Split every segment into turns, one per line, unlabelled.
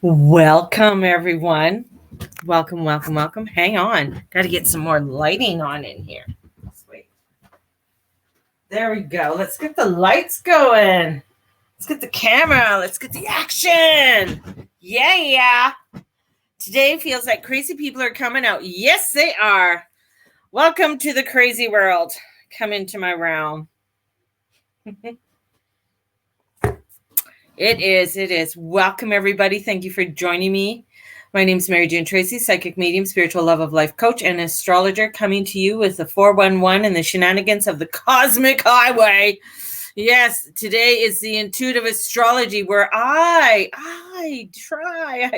Welcome, everyone. Welcome, welcome, welcome. Hang on. Got to get some more lighting on in here. Let's wait. There we go. Let's get the lights going. Let's get the camera. Let's get the action. Yeah. Today feels like crazy people are coming out. Yes, they are. Welcome to the crazy world. Come into my realm. It is. Welcome, everybody. Thank you for joining me. My name is Mary Jane Tracy, psychic medium, spiritual love of life coach, and astrologer, coming to you with the 411 and the shenanigans of the cosmic highway. Yes, today is the intuitive astrology where I try.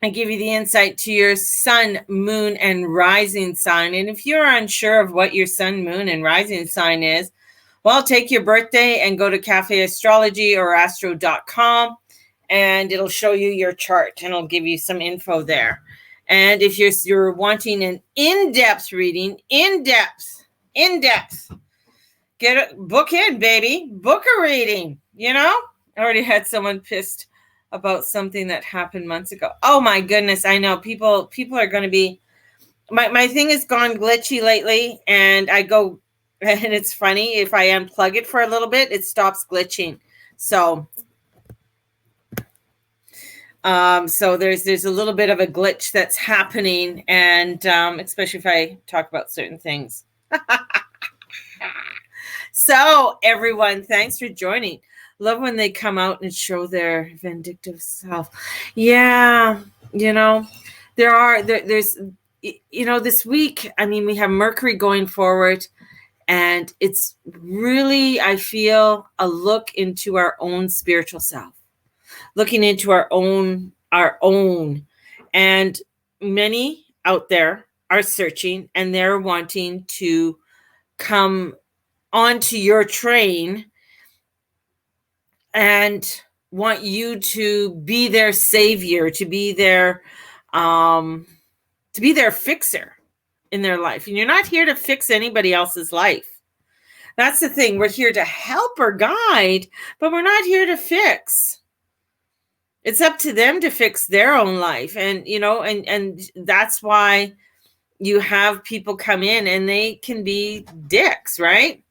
I give you the insight to your sun, moon, and rising sign. And if you're unsure of what your sun, moon, and rising sign is, well, take your birthday and go to Cafe Astrology or astro.com, and it'll show you your chart and it'll give you some info there. And if you're wanting an in-depth reading, book in, baby. Book a reading, I already had someone pissed about something that happened months ago. Oh my goodness, I know people are going to be, my thing has gone glitchy lately, and I go, and it's funny, if I unplug it for a little bit, it stops glitching. So there's a little bit of a glitch that's happening, and especially if I talk about certain things. So everyone, thanks for joining. Love when they come out and show their vindictive self. Yeah, there's this week, we have Mercury going forward, and it's really, I feel, a look into our own spiritual self, looking into our own, and many out there are searching, and they're wanting to come onto your train and want you to be their savior, to be their fixer in their life. And you're not here to fix anybody else's life. That's the thing. We're here to help or guide, but we're not here to fix. It's up to them to fix their own life. And, and that's why you have people come in and they can be dicks, right?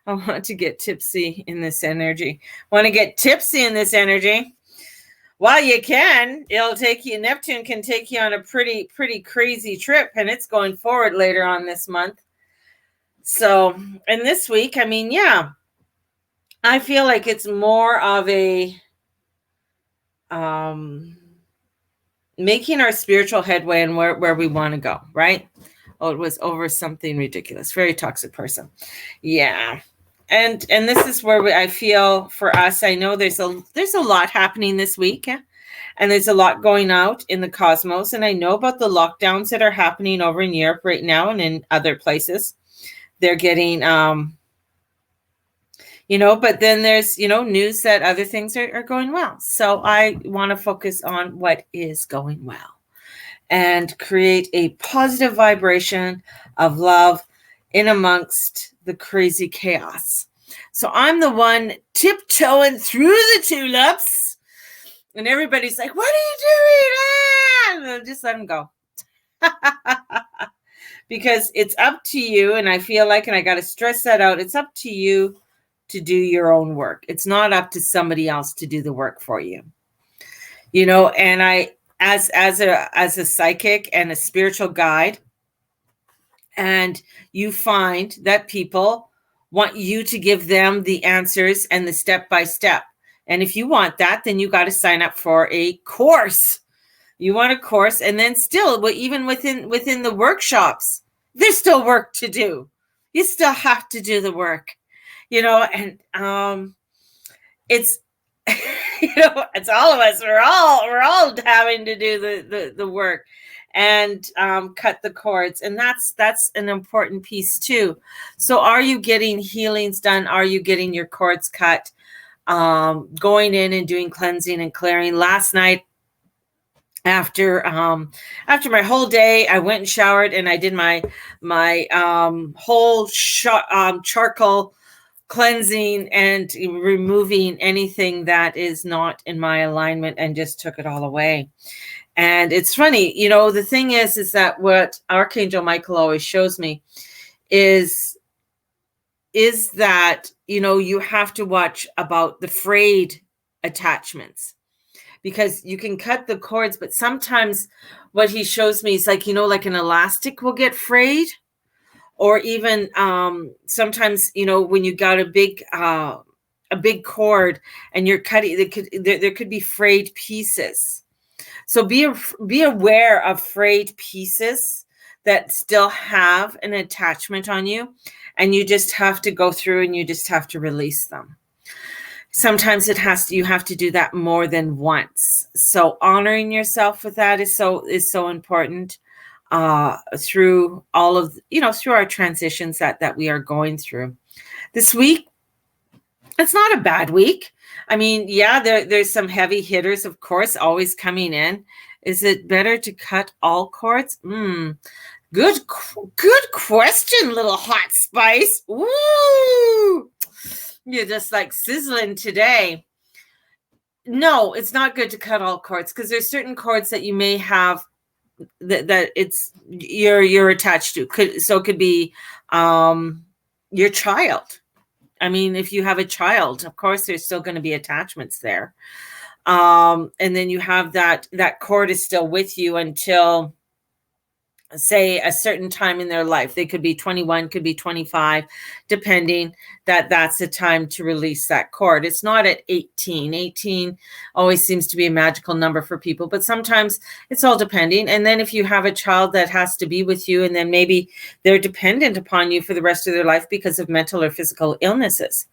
I want to get tipsy in this energy. Want to get tipsy in this energy? Well, you can. Neptune can take you on a pretty crazy trip, and it's going forward later on this month. So, and this week, I feel like it's more of a making our spiritual headway and where we want to go, right? Oh, it was over something ridiculous. Very toxic person. Yeah. And this is where I feel for us, I know there's a lot happening this week, and there's a lot going out in the cosmos. And I know about the lockdowns that are happening over in Europe right now and in other places. They're getting, but then there's, news that other things are going well. So I want to focus on what is going well and create a positive vibration of love in amongst the crazy chaos. So I'm the one tiptoeing through the tulips, and everybody's like, what are you doing? And just let them go. Because it's up to you, and I feel like, and I got to stress that out, it's up to you to do your own work. It's not up to somebody else to do the work for you. And I, as a psychic and a spiritual guide, and you find that people want you to give them the answers and the step-by-step. And if you want that, then you got to sign up for a course. You want a course, and then still, even within the workshops, there's still work to do. You still have to do the work, and it's, it's all of us. We're all having to do the work and cut the cords. And that's an important piece too. So are you getting healings done? Are you getting your cords cut? Going in and doing cleansing and clearing. Last night, after my whole day, I went and showered, and I did my whole charcoal cleansing and removing anything that is not in my alignment, and just took it all away. And it's funny, the thing is that what Archangel Michael always shows me is that, you have to watch about the frayed attachments, because you can cut the cords, but sometimes what he shows me is like, like an elastic will get frayed, or even sometimes, when you got a big cord and you're cutting, there could be frayed pieces. So be aware of frayed pieces that still have an attachment on you, and you just have to go through and you just have to release them. Sometimes you have to do that more than once. So honoring yourself with that is so important through all of, through our transitions that we are going through. This week, it's not a bad week. I mean, yeah, there's some heavy hitters, of course, always coming in. Is it better to cut all cords? Good question, little hot spice. Woo! You're just like sizzling today. No, it's not good to cut all cords, because there's certain cords that you may have that you're attached to. It could be your child. I mean, if you have a child, of course, there's still going to be attachments there. And then you have that cord is still with you until, say, a certain time in their life. They could be 21, could be 25, depending. That's the time to release that cord. It's not at 18. 18 always seems to be a magical number for people, but sometimes it's all depending. And then if you have a child that has to be with you, and then maybe they're dependent upon you for the rest of their life because of mental or physical illnesses,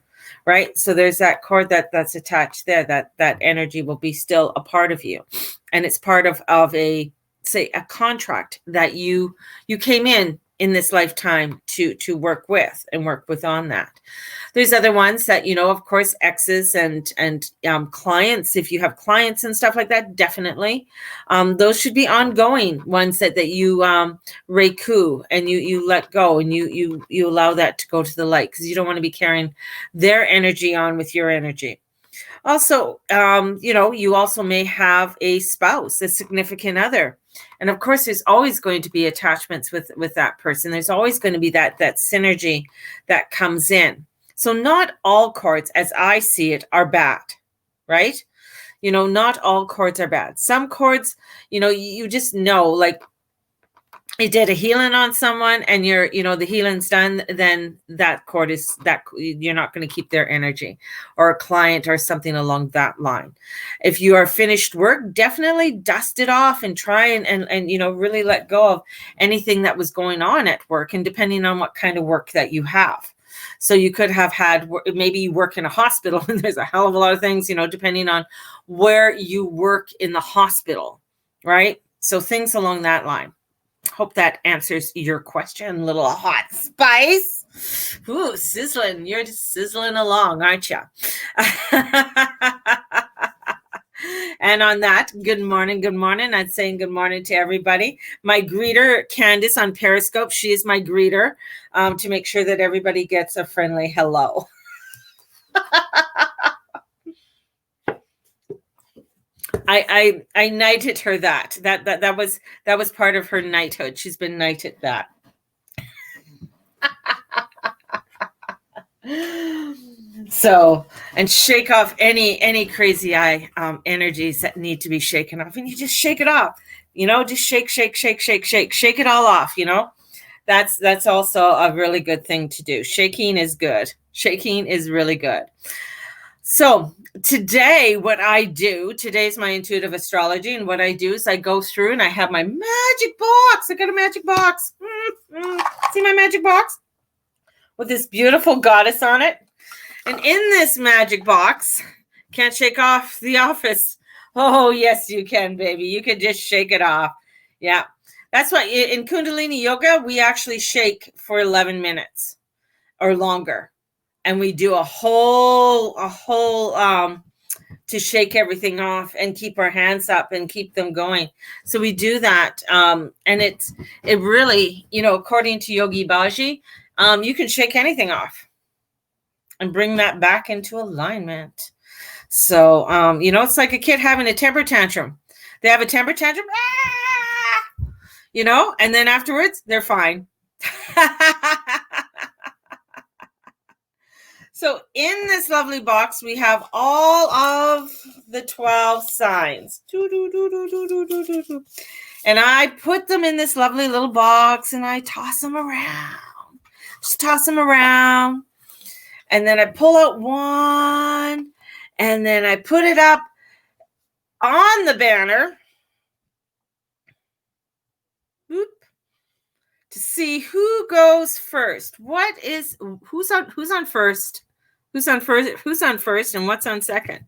right? So there's that cord that's attached there, that energy will be still a part of you. And it's part of a, say, a contract that you came in this lifetime to work with on that. There's other ones that, of course, exes and clients. If you have clients and stuff like that, definitely those should be ongoing ones that you reiku and you let go, and you allow that to go to the light, because you don't want to be carrying their energy on with your energy. Also, you also may have a spouse, a significant other. And of course, there's always going to be attachments with that person. There's always going to be that synergy that comes in. So not all cords, as I see it, are bad, right? Not all cords are bad. Some cords, you just know, like, you did a healing on someone and the healing's done, then that cord is that you're not going to keep their energy, or a client or something along that line. If you are finished work, definitely dust it off and try and really let go of anything that was going on at work, and depending on what kind of work that you have. So you could have had, maybe you work in a hospital and there's a hell of a lot of things, depending on where you work in the hospital, right? So things along that line. Hope that answers your question, little hot spice. Ooh, sizzling. You're just sizzling along, aren't you? And on that, good morning. I'm saying good morning to everybody. My greeter, Candace on Periscope, she is my greeter to make sure that everybody gets a friendly hello. I knighted her that was part of her knighthood. She's been knighted that. So, and shake off any crazy eye energies that need to be shaken off, and you just shake it off. Just shake it all off. That's also a really good thing to do. Shaking is good. Shaking is really good. So today, today's my intuitive astrology, and what I do is I go through and I have my magic box. I got a magic box. See my magic box? With this beautiful goddess on it. And in this magic box, can't shake off the office. Oh, yes, you can, baby. You can just shake it off. Yeah. That's why in Kundalini Yoga, we actually shake for 11 minutes or longer. And we do a whole to shake everything off and keep our hands up and keep them going. So we do that. And it really, according to Yogi Bhaji, you can shake anything off. and bring that back into alignment. So, it's like a kid having a temper tantrum. They have a temper tantrum, and then afterwards they're fine. So in this lovely box, we have all of the 12 signs. And I put them in this lovely little box and I toss them around. Just toss them around. And then I pull out one and then I put it up on the banner. Whoop. To see who goes first. Who's on first? Who's on first and what's on second?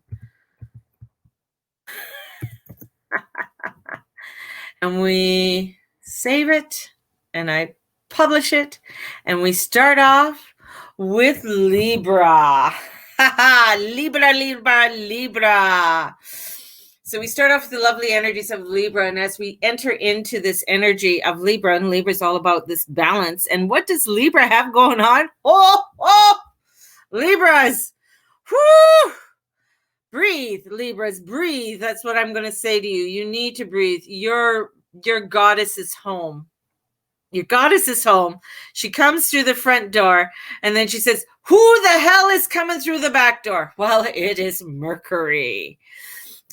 And we save it and I publish it and we start off with Libra. Libra. So we start off with the lovely energies of Libra, and as we enter into this energy of Libra, and Libra is all about this balance. And what does Libra have going on? Oh, Libras. Whoo! Breathe, Libras, breathe. That's what I'm going to say to you. You need to breathe. Your goddess is home. Your goddess is home. She comes through the front door, and then she says, who the hell is coming through the back door? Well, it is Mercury.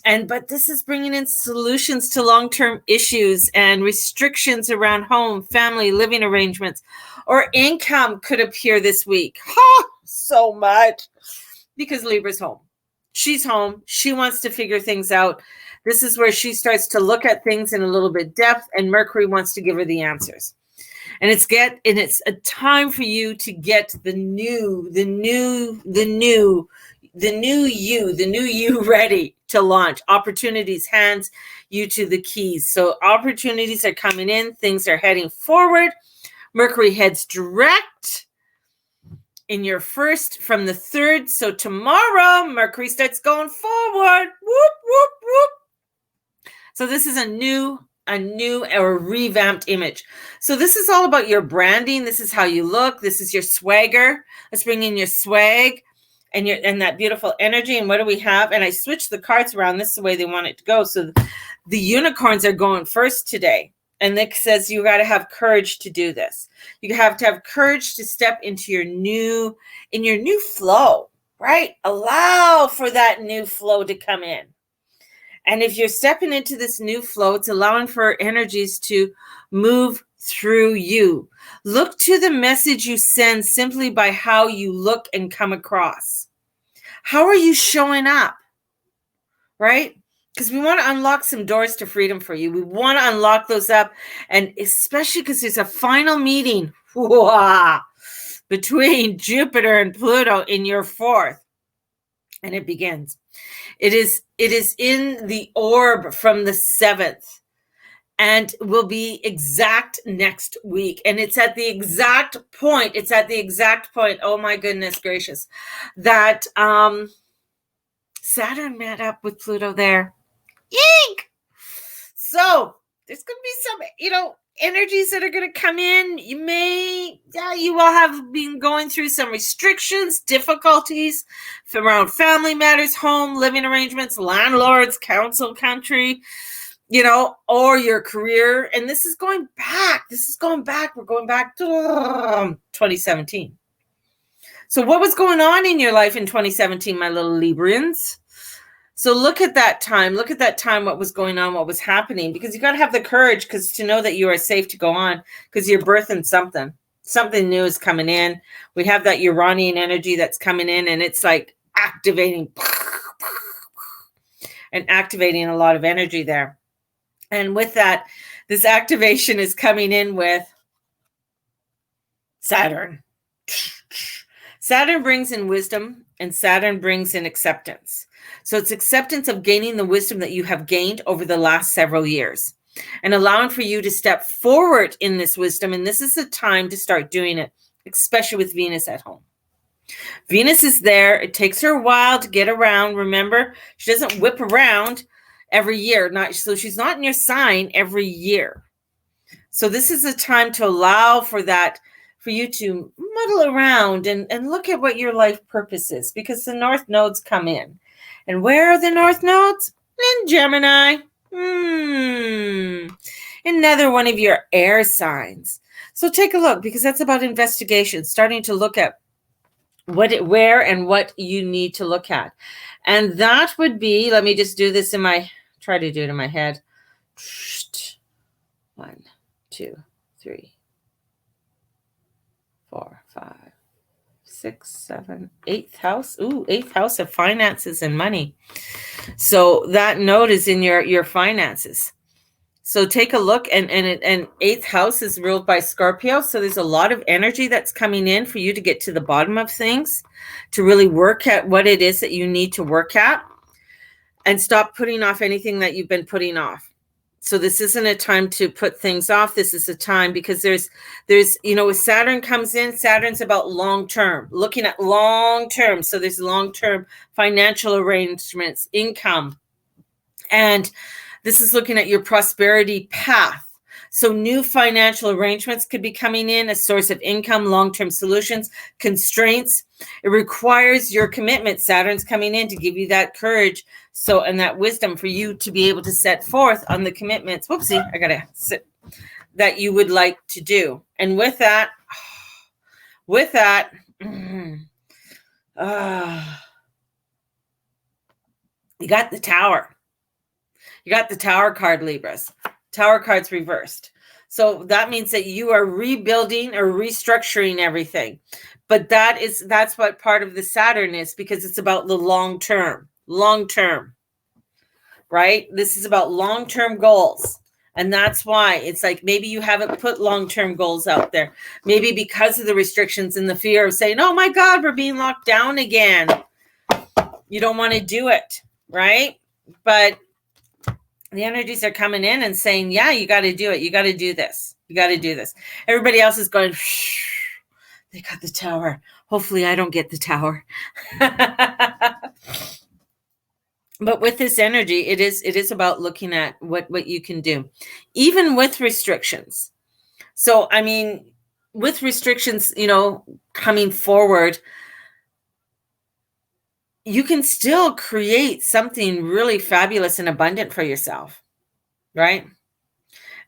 But this is bringing in solutions to long-term issues and restrictions around home, family, living arrangements, or income could appear this week. So much. Because Libra's home. She's home. She wants to figure things out. This is where she starts to look at things in a little bit depth, and Mercury wants to give her the answers. And it's a time for you to get the new you ready to launch. Opportunities hands you to the keys. So opportunities are coming in. Things are heading forward. Mercury heads direct in your first from the 3rd. So tomorrow, Mercury starts going forward. Whoop, whoop, whoop. So this is a new or revamped image. So this is all about your branding. This is how you look. This is your swagger. Let's bring in your swag and that beautiful energy. And what do we have? And I switched the cards around. This is the way they want it to go. So the unicorns are going first today. And Nick says you got to have courage to do this. You have to have courage to step into your new flow, right? Allow for that new flow to come in. And if you're stepping into this new flow, it's allowing for energies to move through you. Look to the message you send simply by how you look and come across. How are you showing up? Right? Because we want to unlock some doors to freedom for you. We want to unlock those up. And especially because there's a final meeting between Jupiter and Pluto in your 4th. And it begins. It is in the orb from the 7th and will be exact next week. And it's at the exact point. Oh my goodness gracious. That Saturn met up with Pluto there. Eek! So there's going to be some, energies that are going to come in. You will have been going through some restrictions, difficulties around family matters, home, living arrangements, landlords, council, country, or your career. And this is going back. We're going back to 2017. So what was going on in your life in 2017, my little Librians? So look at that time, what was going on, what was happening, because you got to have the courage to know that you are safe to go on because you're birthing something new is coming in. We have that Uranian energy that's coming in and it's like activating a lot of energy there. And with that, this activation is coming in with Saturn. Saturn brings in wisdom and Saturn brings in acceptance. So it's acceptance of gaining the wisdom that you have gained over the last several years and allowing for you to step forward in this wisdom. And this is the time to start doing it, especially with Venus at home. Venus is there. It takes her a while to get around. Remember, she doesn't whip around every year. So she's not in your sign every year. So this is a time to allow for that for you to muddle around and look at what your life purpose is, because the North nodes come in. And where are the North nodes? In Gemini. Another one of your air signs. So take a look, because that's about investigation, starting to look at where and what you need to look at. And that would be, let me just do this try to do it in my head. 1, 2, 3, 4, 5, 6, 7, 8th house. Ooh, 8th house of finances and money. So that node is in your finances. So take a look, and 8th house is ruled by Scorpio. So there's a lot of energy that's coming in for you to get to the bottom of things, to really work at what it is that you need to work at, and stop putting off anything that you've been putting off. So this isn't a time to put things off. This is a time, because there's, with Saturn comes in, Saturn's about long-term, looking at long-term. So there's long-term financial arrangements, income, and this is looking at your prosperity path. So new financial arrangements could be coming in, a source of income, long-term solutions, constraints. It requires your commitment. Saturn's coming in to give you that courage, and that wisdom for you to be able to set forth on the commitments. Whoopsie, I gotta sit, that you would like to do. And with that, you got the Tower. You got the Tower card, Libras. Tower card's reversed. So that means that you are rebuilding or restructuring everything. But that's what part of the Saturn is, because it's about the long term, right? This is about long-term goals. And that's why it's like, maybe you haven't put long-term goals out there. Maybe because of the restrictions and the fear of saying, oh my God, we're being locked down again. You don't want to do it, right? But the energies are coming in and saying, yeah, you got to do it. You got to do this. You got to do this. Everybody else is going, they got the Tower. Hopefully I don't get the Tower. But with this energy, it is about looking at what you can do, even with restrictions. So, I mean, with restrictions, coming forward, you can still create something really fabulous and abundant for yourself, right?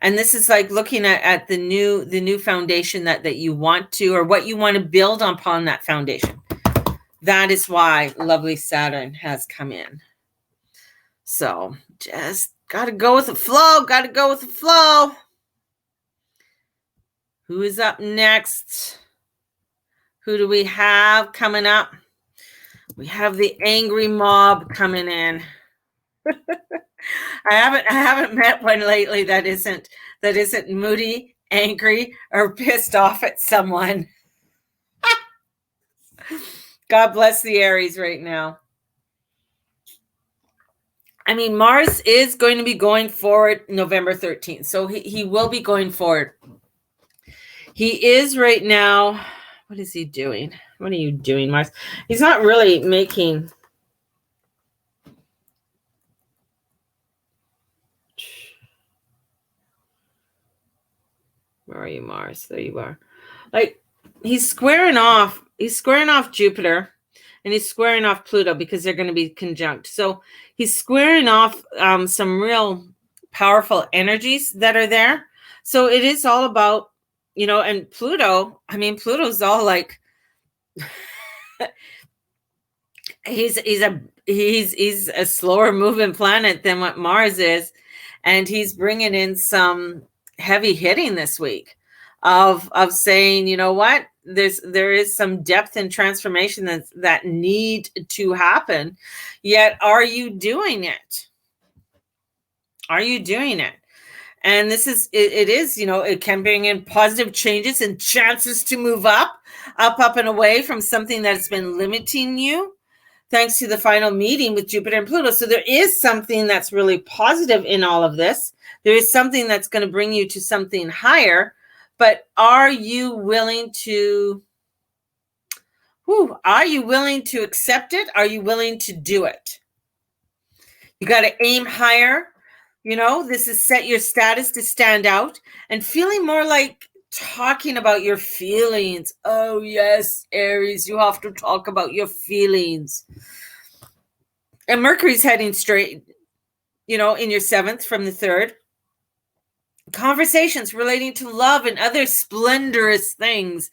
And this is like looking at the new foundation that you want to, or what you want to build upon that foundation. That is why lovely Saturn has come in. So just got to go with the flow. Who is up next? Who do we have coming up? We have the angry mob coming in. I haven't met one lately that isn't moody, angry, or pissed off at someone. God bless the Aries right now. I mean, Mars is going to be going forward November 13th. So he will be going forward. He is right now. What is he doing? What are you doing, Mars? He's not really making. Where are you, Mars? There you are. Like, he's squaring off Jupiter, and he's squaring off Pluto, because they're going to be conjunct. So he's squaring off some real powerful energies that are there. So it is all about, and Pluto, Pluto's all like, he's a slower moving planet than what Mars is. And he's bringing in some heavy hitting this week of saying, you know what, there is some depth and transformation that need to happen. Yet, are you doing it? Are you doing it? And this is, it is, it can bring in positive changes and chances to move up and away from something that's been limiting you, thanks to the final meeting with Jupiter and Pluto. So there is something that's really positive in all of this. There is something that's going to bring you to something higher. But are you willing to accept it? Are you willing to do it? You got to aim higher. This is set your status to stand out, and feeling more like talking about your feelings. Oh, yes, Aries, you have to talk about your feelings. And Mercury's heading straight, in your 7th from the 3rd. Conversations relating to love and other splendorous things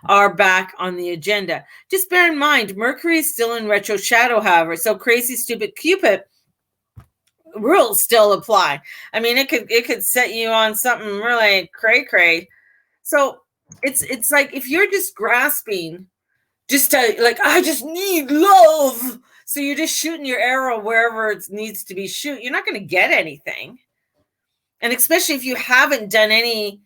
are back on the agenda. Just bear in mind, Mercury is still in retro shadow, however, so crazy, stupid Cupid rules still apply. I mean, it could set you on something really cray. So it's like if you're just grasping, just to like, I just need love. So you're just shooting your arrow wherever it needs to be shoot. You're not going to get anything. And especially if you haven't done any,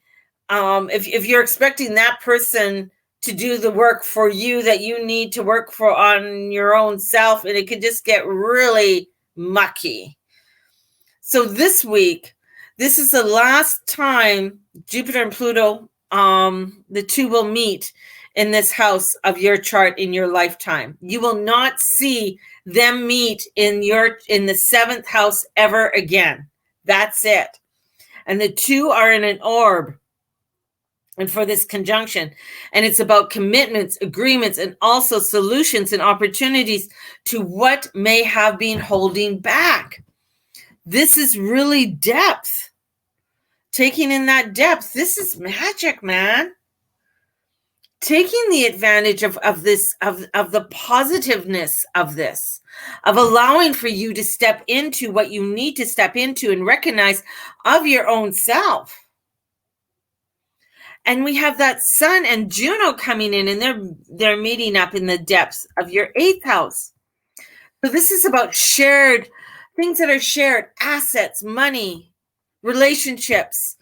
if you're expecting that person to do the work for you that you need to work for on your own self, and it can just get really mucky. So this week, this is the last time Jupiter and Pluto, the two will meet in this house of your chart in your lifetime. You will not see them meet in the 7th house ever again. That's it. And the two are in an orb, and for this conjunction, and it's about commitments, agreements, and also solutions and opportunities to what may have been holding back. This is really depth. Taking in that depth. This is magic, man. Taking the advantage of this, of the positiveness of this, of allowing for you to step into what you need to step into and recognize of your own self. And we have that Sun and Juno coming in, and they're meeting up in the depths of your 8th house. So this is about shared things that are shared, assets, money, relationships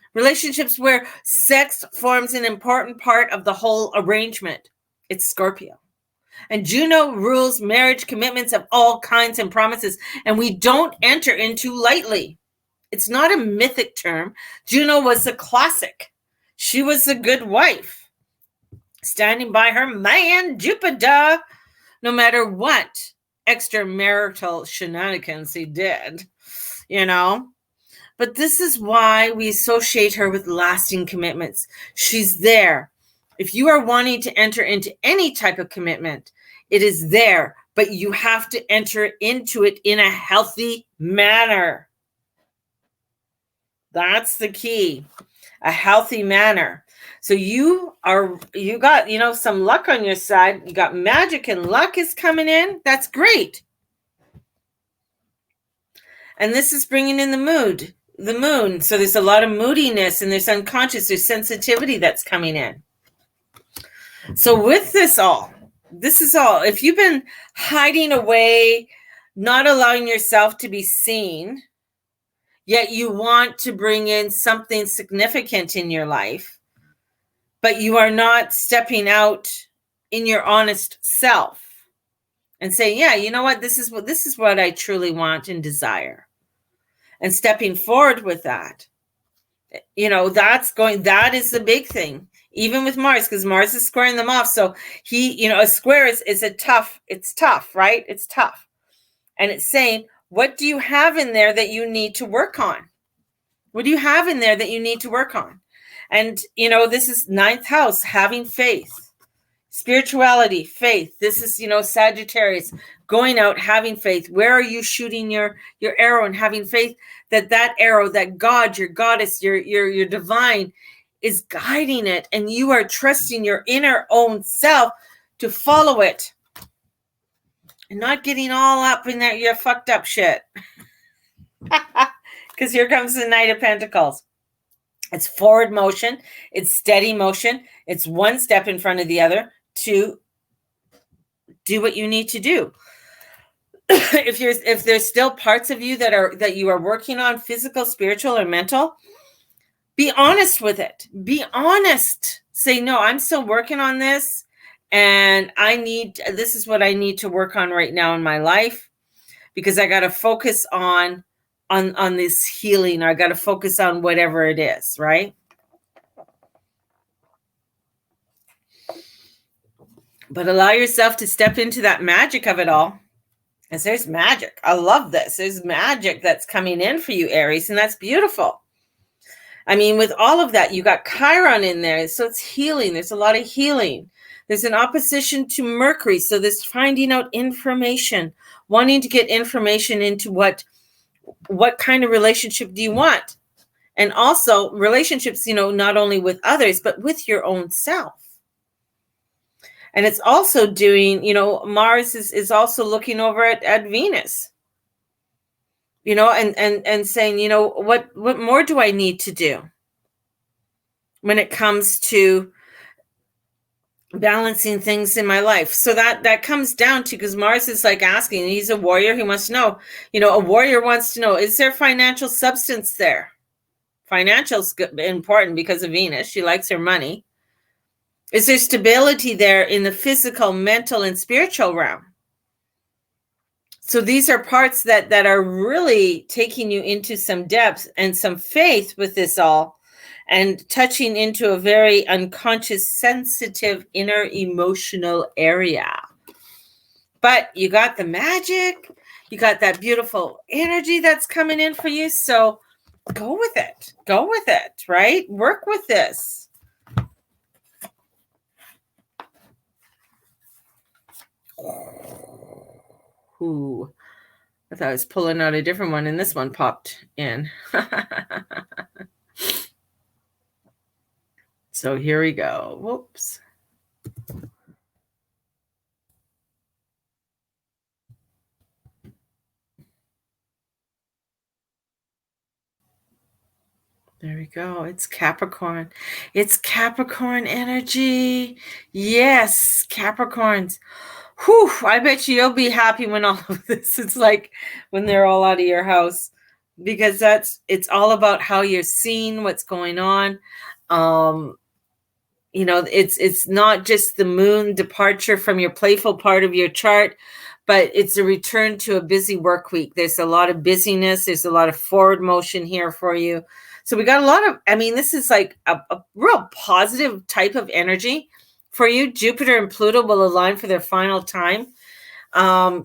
where sex forms an important part of the whole arrangement. It's Scorpio. And Juno rules marriage, commitments of all kinds and promises, and we don't enter into lightly. It's not a mythic term. Juno was a classic. She was a good wife, standing by her man, Jupiter, no matter what extramarital shenanigans he did, But this is why we associate her with lasting commitments. She's there. If you are wanting to enter into any type of commitment, it is there, but you have to enter into it in a healthy manner. That's the key, a healthy manner. So you got, some luck on your side. You got magic and luck is coming in. That's great. And this is bringing in the moon. So there's a lot of moodiness, and there's unconscious, there's sensitivity that's coming in. So with this is all, if you've been hiding away, not allowing yourself to be seen, yet you want to bring in something significant in your life, but you are not stepping out in your honest self and saying, yeah, you know what, this is what I truly want and desire. And stepping forward with that, that is the big thing, even with Mars, because Mars is squaring them off. So a square is it's tough, right? It's tough. And it's saying, what do you have in there that you need to work on? What do you have in there that you need to work on? And, this is 9th house, having faith, spirituality, faith. This is, Sagittarius, going out, having faith. Where are you shooting your arrow, and having faith that arrow, that God, your goddess, your divine is guiding it, and you are trusting your inner own self to follow it and not getting all up in that your fucked up shit. Because here comes the Knight of Pentacles. It's forward motion. It's steady motion. It's one step in front of the other to do what you need to do. If there's still parts of you that you are working on, physical, spiritual, or mental, be honest with it. Be honest. Say, no, I'm still working on this, and this is what I need to work on right now in my life, because I got to focus on this healing. I got to focus on whatever it is, right? But allow yourself to step into that magic of it all. Because there's magic. I love this. There's magic that's coming in for you, Aries, and that's beautiful. I mean, with all of that, you got Chiron in there. So it's healing. There's a lot of healing. There's an opposition to Mercury. So this finding out information, wanting to get information into what kind of relationship do you want? And also relationships, not only with others, but with your own self. And it's also doing, Mars is also looking over at Venus, and saying, what more do I need to do when it comes to balancing things in my life? So that comes down to, because Mars is like asking, he's a warrior, he wants to know, a warrior wants to know, is there financial substance there? Financial's important because of Venus. She likes her money. Is there stability there in the physical, mental, and spiritual realm? So these are parts that are really taking you into some depth and some faith with this all, and touching into a very unconscious, sensitive, inner emotional area. But you got the magic, you got that beautiful energy that's coming in for you. So go with it, right? Work with this. Ooh, I thought I was pulling out a different one, and this one popped in. So here we go. Whoops. There we go. It's Capricorn. It's Capricorn energy. Yes, Capricorns. Whew, I bet you'll be happy when all of this, it's like when they're all out of your house, because it's all about how you're seeing what's going on. It's not just the moon departure from your playful part of your chart, but it's a return to a busy work week. There's a lot of busyness. There's a lot of forward motion here for you. So we got a lot of, this is like a real positive type of energy for you. Jupiter and Pluto will align for their final time,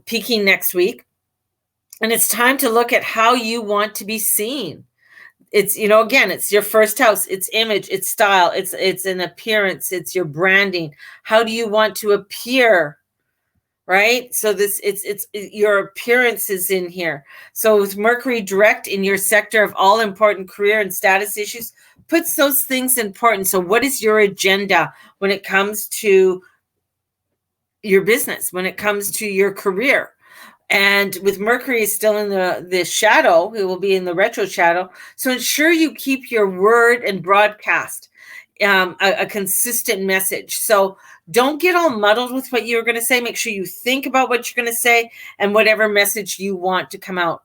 peaking next week. And it's time to look at how you want to be seen. It's, again, it's your first house, it's image, it's style, it's an appearance, it's your branding. How do you want to appear? Right? So it's your appearance is in here. So with Mercury direct in your sector of all important career and status issues, puts those things important. So what is your agenda when it comes to your business, when it comes to your career? And with Mercury still in the shadow, it will be in the retro shadow. So ensure you keep your word and broadcast a consistent message. So don't get all muddled with what you're going to say. Make sure you think about what you're going to say and whatever message you want to come out.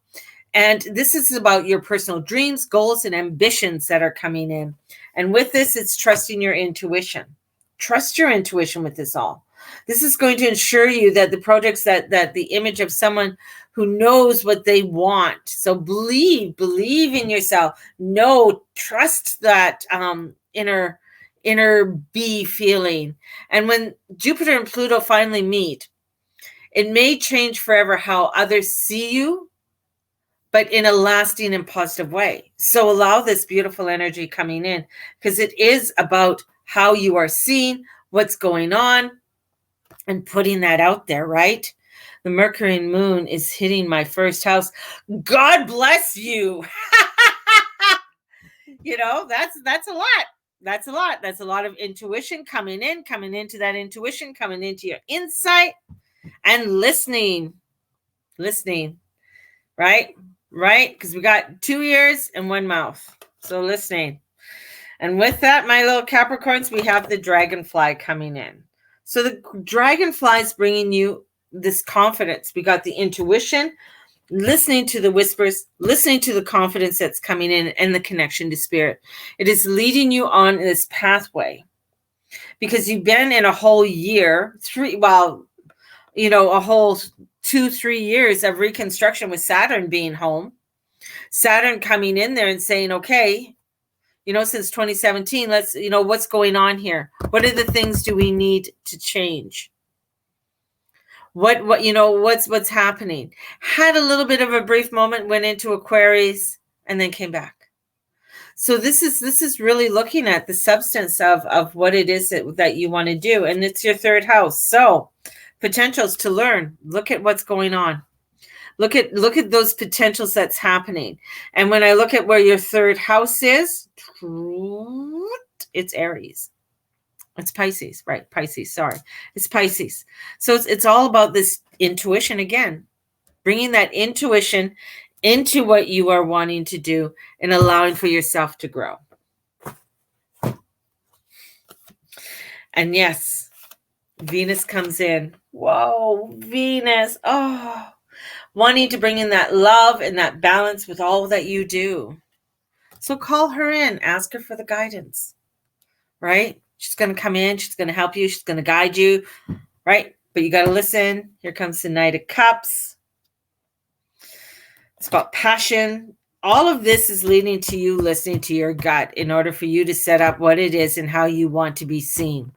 And this is about your personal dreams, goals, and ambitions that are coming in. And with this, it's trusting your intuition. Trust your intuition with this all. This is going to ensure you that the projects that the image of someone who knows what they want. So believe in yourself. Trust that inner bee feeling. And when Jupiter and Pluto finally meet, it may change forever how others see you, but in a lasting and positive way. So allow this beautiful energy coming in, because it is about how you are seen, what's going on, and putting that out there, right? The Mercury and Moon is hitting my first house. God bless you. That's a lot. That's a lot. That's a lot of intuition coming into that intuition, coming into your insight, and listening, right? Because we got 2 ears and 1 mouth. So listening. And with that, my little Capricorns, we have the dragonfly coming in. So the dragonfly is bringing you this confidence. We got the intuition, listening to the whispers, listening to the confidence that's coming in, and the connection to spirit. It is leading you on this pathway, because you've been in a whole year, a whole 2-3 years of reconstruction with Saturn being home. Saturn coming in there and saying, okay, since 2017, let's, what's going on here? What are the things do we need to change? What's happening? Had a little bit of a brief moment, went into Aquarius, and then came back. So this is really looking at the substance of what it is that you want to do. And it's your third house. So potentials to learn. Look at what's going on. Look at those potentials that's happening. And when I look at where your third house is, it's Aries. It's Pisces, right? Pisces, sorry. It's Pisces. So it's all about this intuition again, bringing that intuition into what you are wanting to do and allowing for yourself to grow. And yes, Venus comes in. Whoa, Venus. Oh, wanting to bring in that love and that balance with all that you do. So call her in, ask her for the guidance, right? She's going to come in. She's going to help you. She's going to guide you, right? But you got to listen. Here comes the Knight of Cups. It's about passion. All of this is leading to you listening to your gut in order for you to set up what it is and how you want to be seen.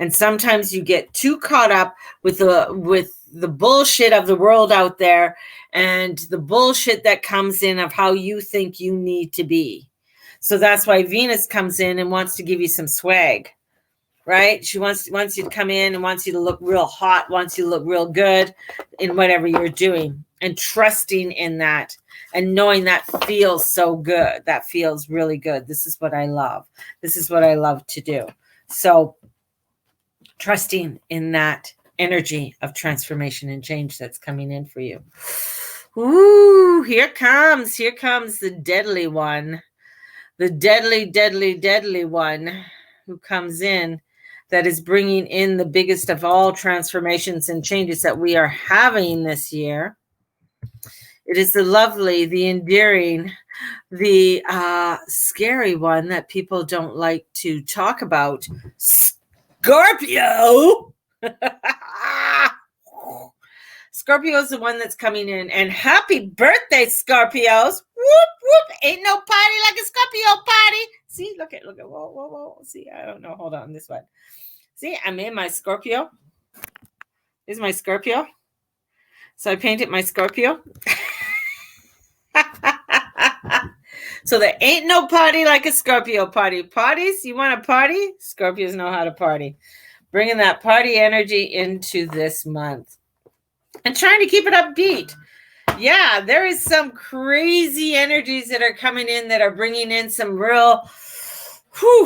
And sometimes you get too caught up with the bullshit of the world out there and the bullshit that comes in of how you think you need to be. So that's why Venus comes in and wants to give you some swag, right? She wants you to come in and wants you to look real hot, wants you to look real good in whatever you're doing, and trusting in that and knowing that feels so good. That feels really good. This is what I love. This is what I love to do. So trusting in that energy of transformation and change that's coming in for you. Ooh, here comes the deadly one. The deadly, deadly, deadly one who comes in that is bringing in the biggest of all transformations and changes that we are having this year. It is the lovely, the endearing, the scary one that people don't like to talk about. Scorpio. Scorpio is the one that's coming in. And happy birthday, Scorpios. Whoop, whoop. Ain't no party like a Scorpio party. See, look at, whoa. See, I don't know. Hold on, this one. See, I'm in my Scorpio. This is my Scorpio. So I painted my Scorpio. So there ain't no party like a Scorpio party. Parties, you want to party? Scorpios know how to party. Bringing that party energy into this month. And trying to keep it upbeat. Yeah, there is some crazy energies that are coming in that are bringing in some real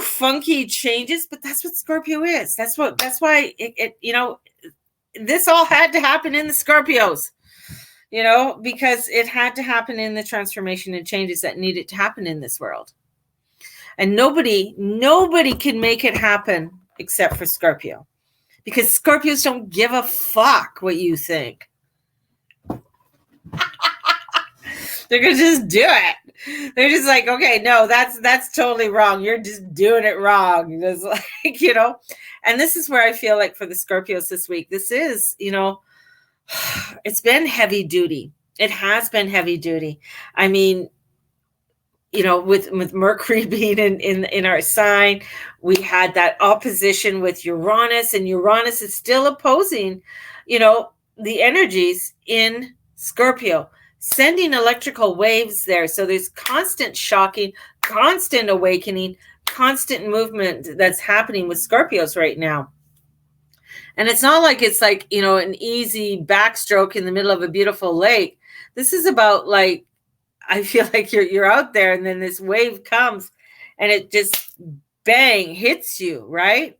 funky changes, but that's what Scorpio is. That's why it this all had to happen in the Scorpios, because it had to happen in the transformation and changes that needed to happen in this world. And nobody can make it happen except for Scorpio, because Scorpios don't give a fuck what you think. They're going to just do it. They're just like, okay, no, that's totally wrong. You're just doing it wrong. It's like, and this is where I feel like for the Scorpios this week, this is, it's been heavy duty. It has been heavy duty. I mean, with Mercury being in our sign, we had that opposition with Uranus, and Uranus is still opposing, the energies in Scorpio, sending electrical waves there. So there's constant shocking, constant awakening, constant movement that's happening with Scorpios right now. And it's not like it's like, an easy backstroke in the middle of a beautiful lake. This is about like, I feel like you're out there and then this wave comes and it just bang hits you, right?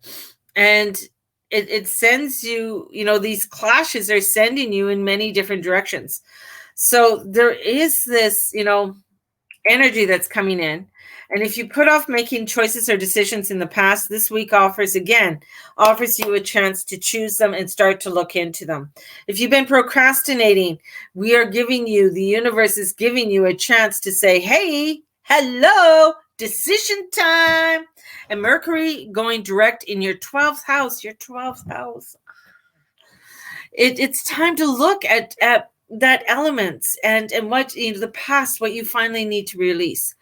And it sends you, these clashes are sending you in many different directions. So there is this, energy that's coming in. And if you put off making choices or decisions in the past, this week offers you a chance to choose them and start to look into them. If you've been procrastinating, the universe is giving you a chance to say, hey, hello, decision time. And Mercury going direct in your 12th house, It's time to look at that elements and what, the past, what you finally need to release.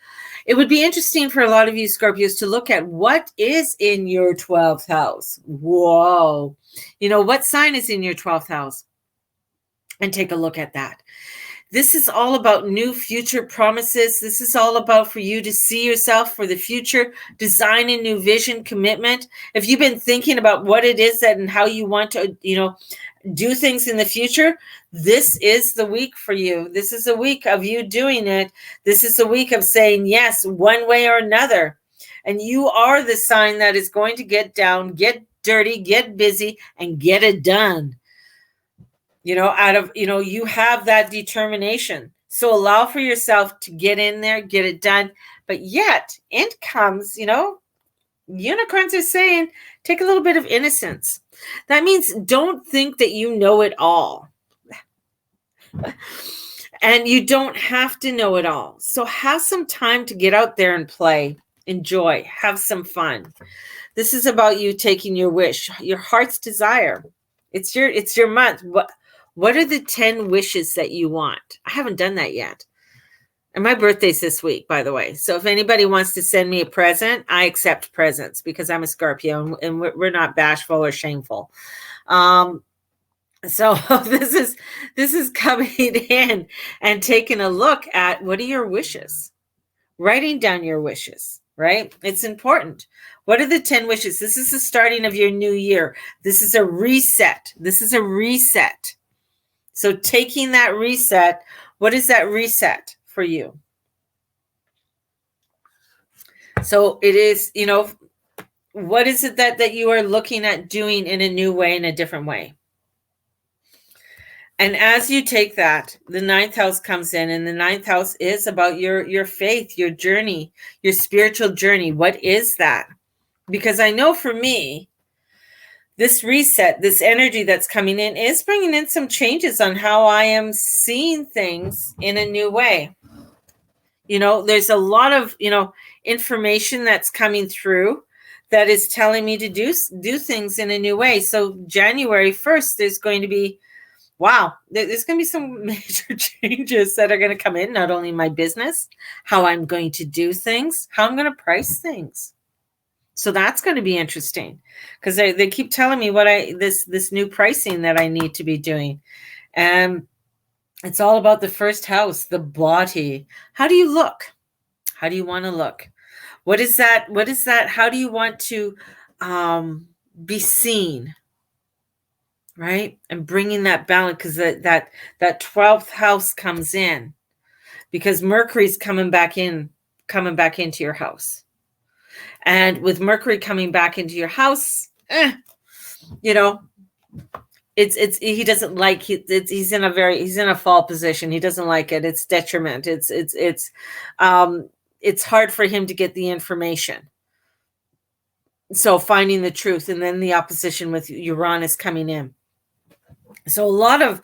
It would be interesting for a lot of you Scorpios to look at what is in your 12th house. Whoa. What sign is in your 12th house? And take a look at that. This is all about new future promises. This is all about for you to see yourself for the future, design a new vision, commitment. If you've been thinking about what it is that and how you want to, do things in the future, this is the week for you. This is a week of you doing it. This is a week of saying yes, one way or another. And you are the sign that is going to get down, get dirty, get busy, and get it done. You have that determination. So allow for yourself to get in there, get it done. But yet, it comes, unicorns are saying, take a little bit of innocence. That means don't think that you know it all. And you don't have to know it all. So have some time to get out there and play, enjoy, have some fun. This is about you taking your wish, your heart's desire. It's your month. What are the 10 wishes that you want? I haven't done that yet. And my birthday's this week, by the way. So if anybody wants to send me a present, I accept presents because I'm a Scorpio and we're not bashful or shameful. So this is coming in and taking a look at what are your wishes, writing down your wishes, right? It's important. What are the 10 wishes? This is the starting of your new year. This is a reset. So taking that reset, what is that reset for you? So it is, what is it that you are looking at doing in a new way, in a different way? And as you take that, the 9th house comes in, and the 9th house is about your faith, your journey, your spiritual journey. What is that? Because I know for me, this reset, this energy that's coming in is bringing in some changes on how I am seeing things in a new way. There's a lot of, information that's coming through that is telling me to do things in a new way. So January 1st, there's going to be some major changes that are going to come in, not only my business, how I'm going to do things, how I'm going to price things. So that's going to be interesting because they keep telling me what this new pricing that I need to be doing. And it's all about the first house, the body. How do you look? How do you want to look? What is that? How do you want to be seen? Right? And bringing that balance, because that 12th house comes in because Mercury's coming back into your house. And with Mercury coming back into your house, he doesn't like he's in a fall position. He doesn't like it. It's detriment. It's hard for him to get the information. So finding the truth, and then the opposition with Uranus coming in. So a lot of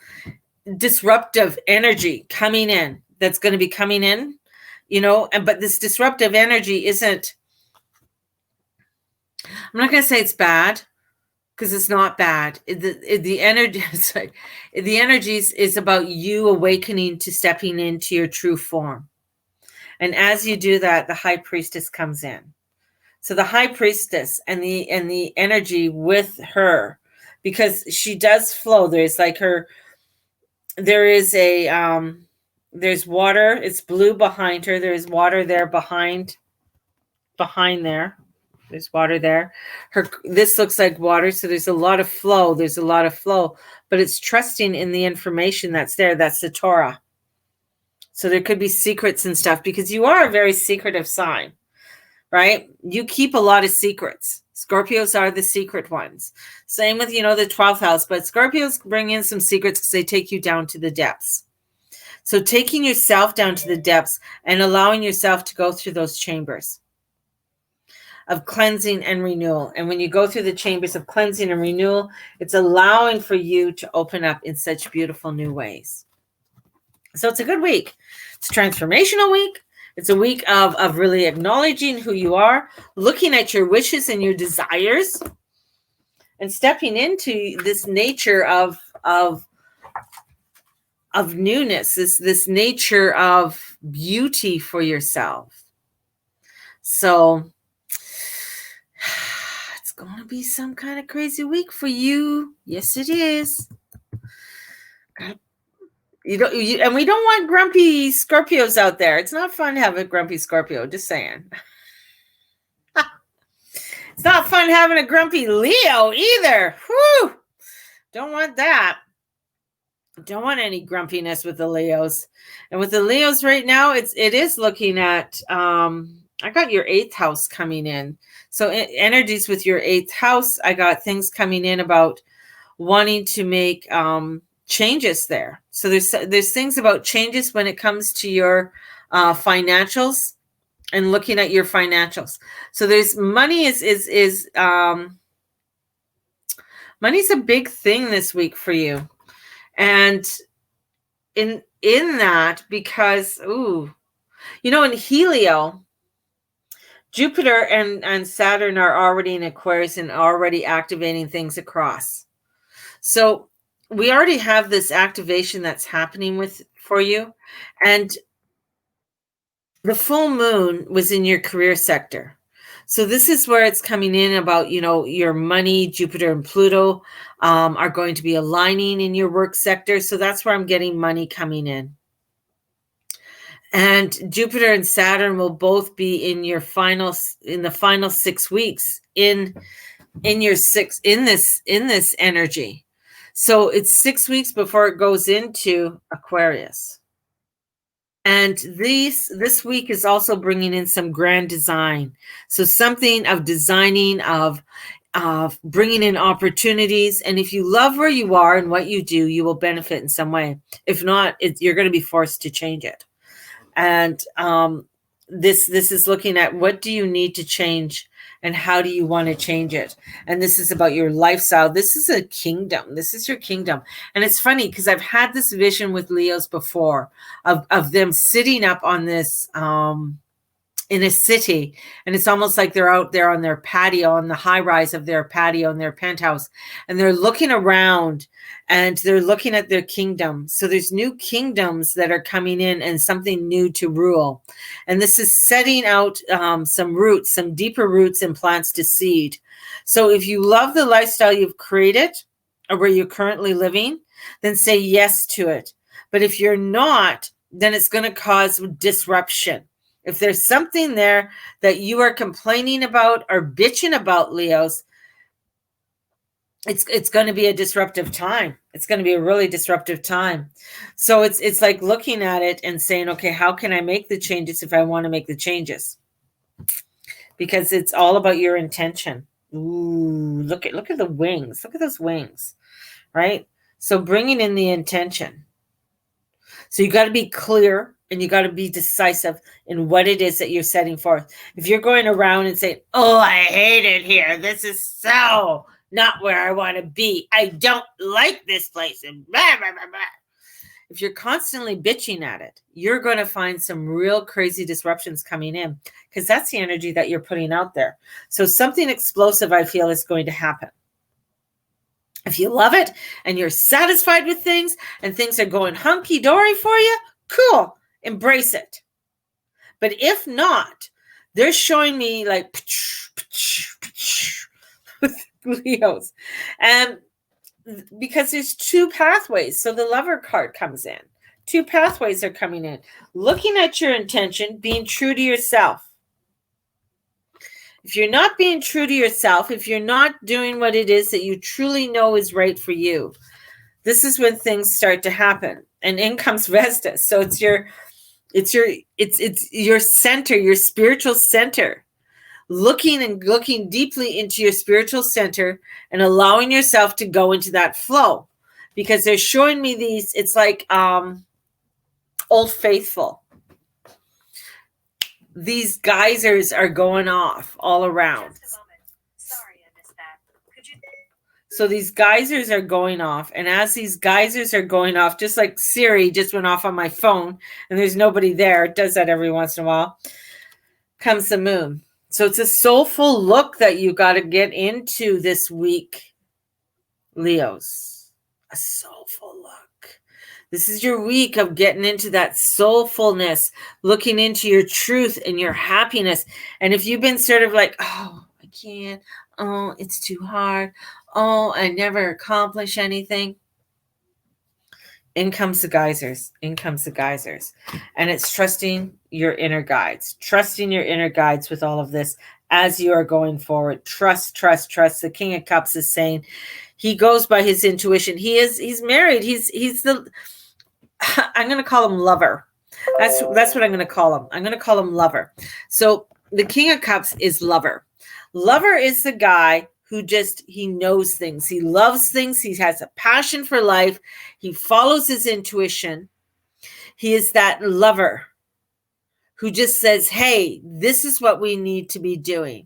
disruptive energy coming in, that's going to be coming in, but this disruptive energy isn't, I'm not going to say it's bad, because it's not bad. The energy, the energies is about you awakening to stepping into your true form. And as you do that, the high priestess comes in. So the high priestess and the energy with her, because she does flow. There's there's water. It's blue behind her. There's water there behind there. There's water there. This looks like water, so there's a lot of flow. But it's trusting in the information that's there. That's the Torah. So there could be secrets and stuff, because you are a very secretive sign, right? You keep a lot of secrets. Scorpios are the secret ones. Same with, the 12th house, but Scorpios bring in some secrets because they take you down to the depths. So taking yourself down to the depths and allowing yourself to go through those chambers of cleansing and renewal. And when you go through the chambers of cleansing and renewal, it's allowing for you to open up in such beautiful new ways. So it's a good week. It's a transformational week. It's a week of really acknowledging who you are, looking at your wishes and your desires, and stepping into this nature of newness, this nature of beauty for yourself. So it's going to be some kind of crazy week for you. Yes, it is. And we don't want grumpy Scorpios out there. It's not fun to have a grumpy Scorpio, just saying. It's not fun having a grumpy Leo either. Whew. Don't want that. Don't want any grumpiness with the Leos. And with the Leos right now, it is looking at I got your 8th house coming in. So energies with your 8th house, I got things coming in about wanting to make changes there. So there's things about changes when it comes to your financials and looking at your financials. So there's money money's a big thing this week for you. And in that, because in Helio, Jupiter and Saturn are already in Aquarius and already activating things across. So we already have this activation that's happening for you. And the full moon was in your career sector. So this is where it's coming in about, your money. Jupiter and Pluto are going to be aligning in your work sector. So that's where I'm getting money coming in. And Jupiter and Saturn will both be in the final 6 weeks in this energy. So it's 6 weeks before it goes into Aquarius. And this week is also bringing in some grand design. So something of designing, of bringing in opportunities. And if you love where you are and what you do, you will benefit in some way. If not, you're going to be forced to change it. And this is looking at what do you need to change and how do you want to change it. And this is about your lifestyle. This is a kingdom. This is your kingdom. And it's funny because I've had this vision with Leos before of them sitting up on this in a city, and it's almost like they're out there on their patio, on the high rise of their patio in their penthouse, and they're looking around and they're looking at their kingdom. So there's new kingdoms that are coming in and something new to rule. And this is setting out some roots, some deeper roots and plants to seed. So if you love the lifestyle you've created or where you're currently living, then say yes to it. But if you're not, then it's going to cause disruption. If there's something there that you are complaining about or bitching about, Leos, it's going to be a disruptive time. It's going to be a really disruptive time. So it's like looking at it and saying, okay, how can I make the changes if I want to make the changes? Because it's all about your intention. Ooh, look at the wings. Look at those wings, right? So bringing in the intention. So you got to be clear and you got to be decisive in what it is that you're setting forth. If you're going around and saying, oh, I hate it here. This is so not where I want to be. I don't like this place. And blah, blah, blah, blah. If you're constantly bitching at it, you're going to find some real crazy disruptions coming in because that's the energy that you're putting out there. So something explosive, I feel, is going to happen. If you love it and you're satisfied with things and things are going hunky-dory for you, cool. Embrace it. But if not, they're showing me like with Leos. And because there's 2 pathways. So the Lover card comes in. 2 pathways are coming in. Looking at your intention, being true to yourself. If you're not being true to yourself, if you're not doing what it is that you truly know is right for you, this is when things start to happen. And in comes Vesta. So it's your center, your spiritual center. Looking deeply into your spiritual center and allowing yourself to go into that flow, because they're showing me these. It's like Old Faithful. These geysers are going off all around.
Sorry, I missed that. Could you?
So these geysers are going off, and as these geysers are going off, just like Siri just went off on my phone, and there's nobody there. It does that every once in a while. Comes the moon. So it's a soulful look that you got to get into this week, Leos. A soulful look. This is your week of getting into that soulfulness, looking into your truth and your happiness. And if you've been sort of like, oh, I can't. Oh, it's too hard. Oh, I never accomplish anything. In comes the geysers. In comes the geysers. And it's trusting your inner guides. Trusting your inner guides with all of this as you are going forward. Trust, trust, trust. The King of Cups is saying he goes by his intuition. He's married. He's the I'm going to call him lover. That's what I'm going to call him. I'm going to call him lover. So the King of Cups is lover. Lover is the guy who he knows things. He loves things. He has a passion for life. He follows his intuition. He is that lover who just says, hey, this is what we need to be doing.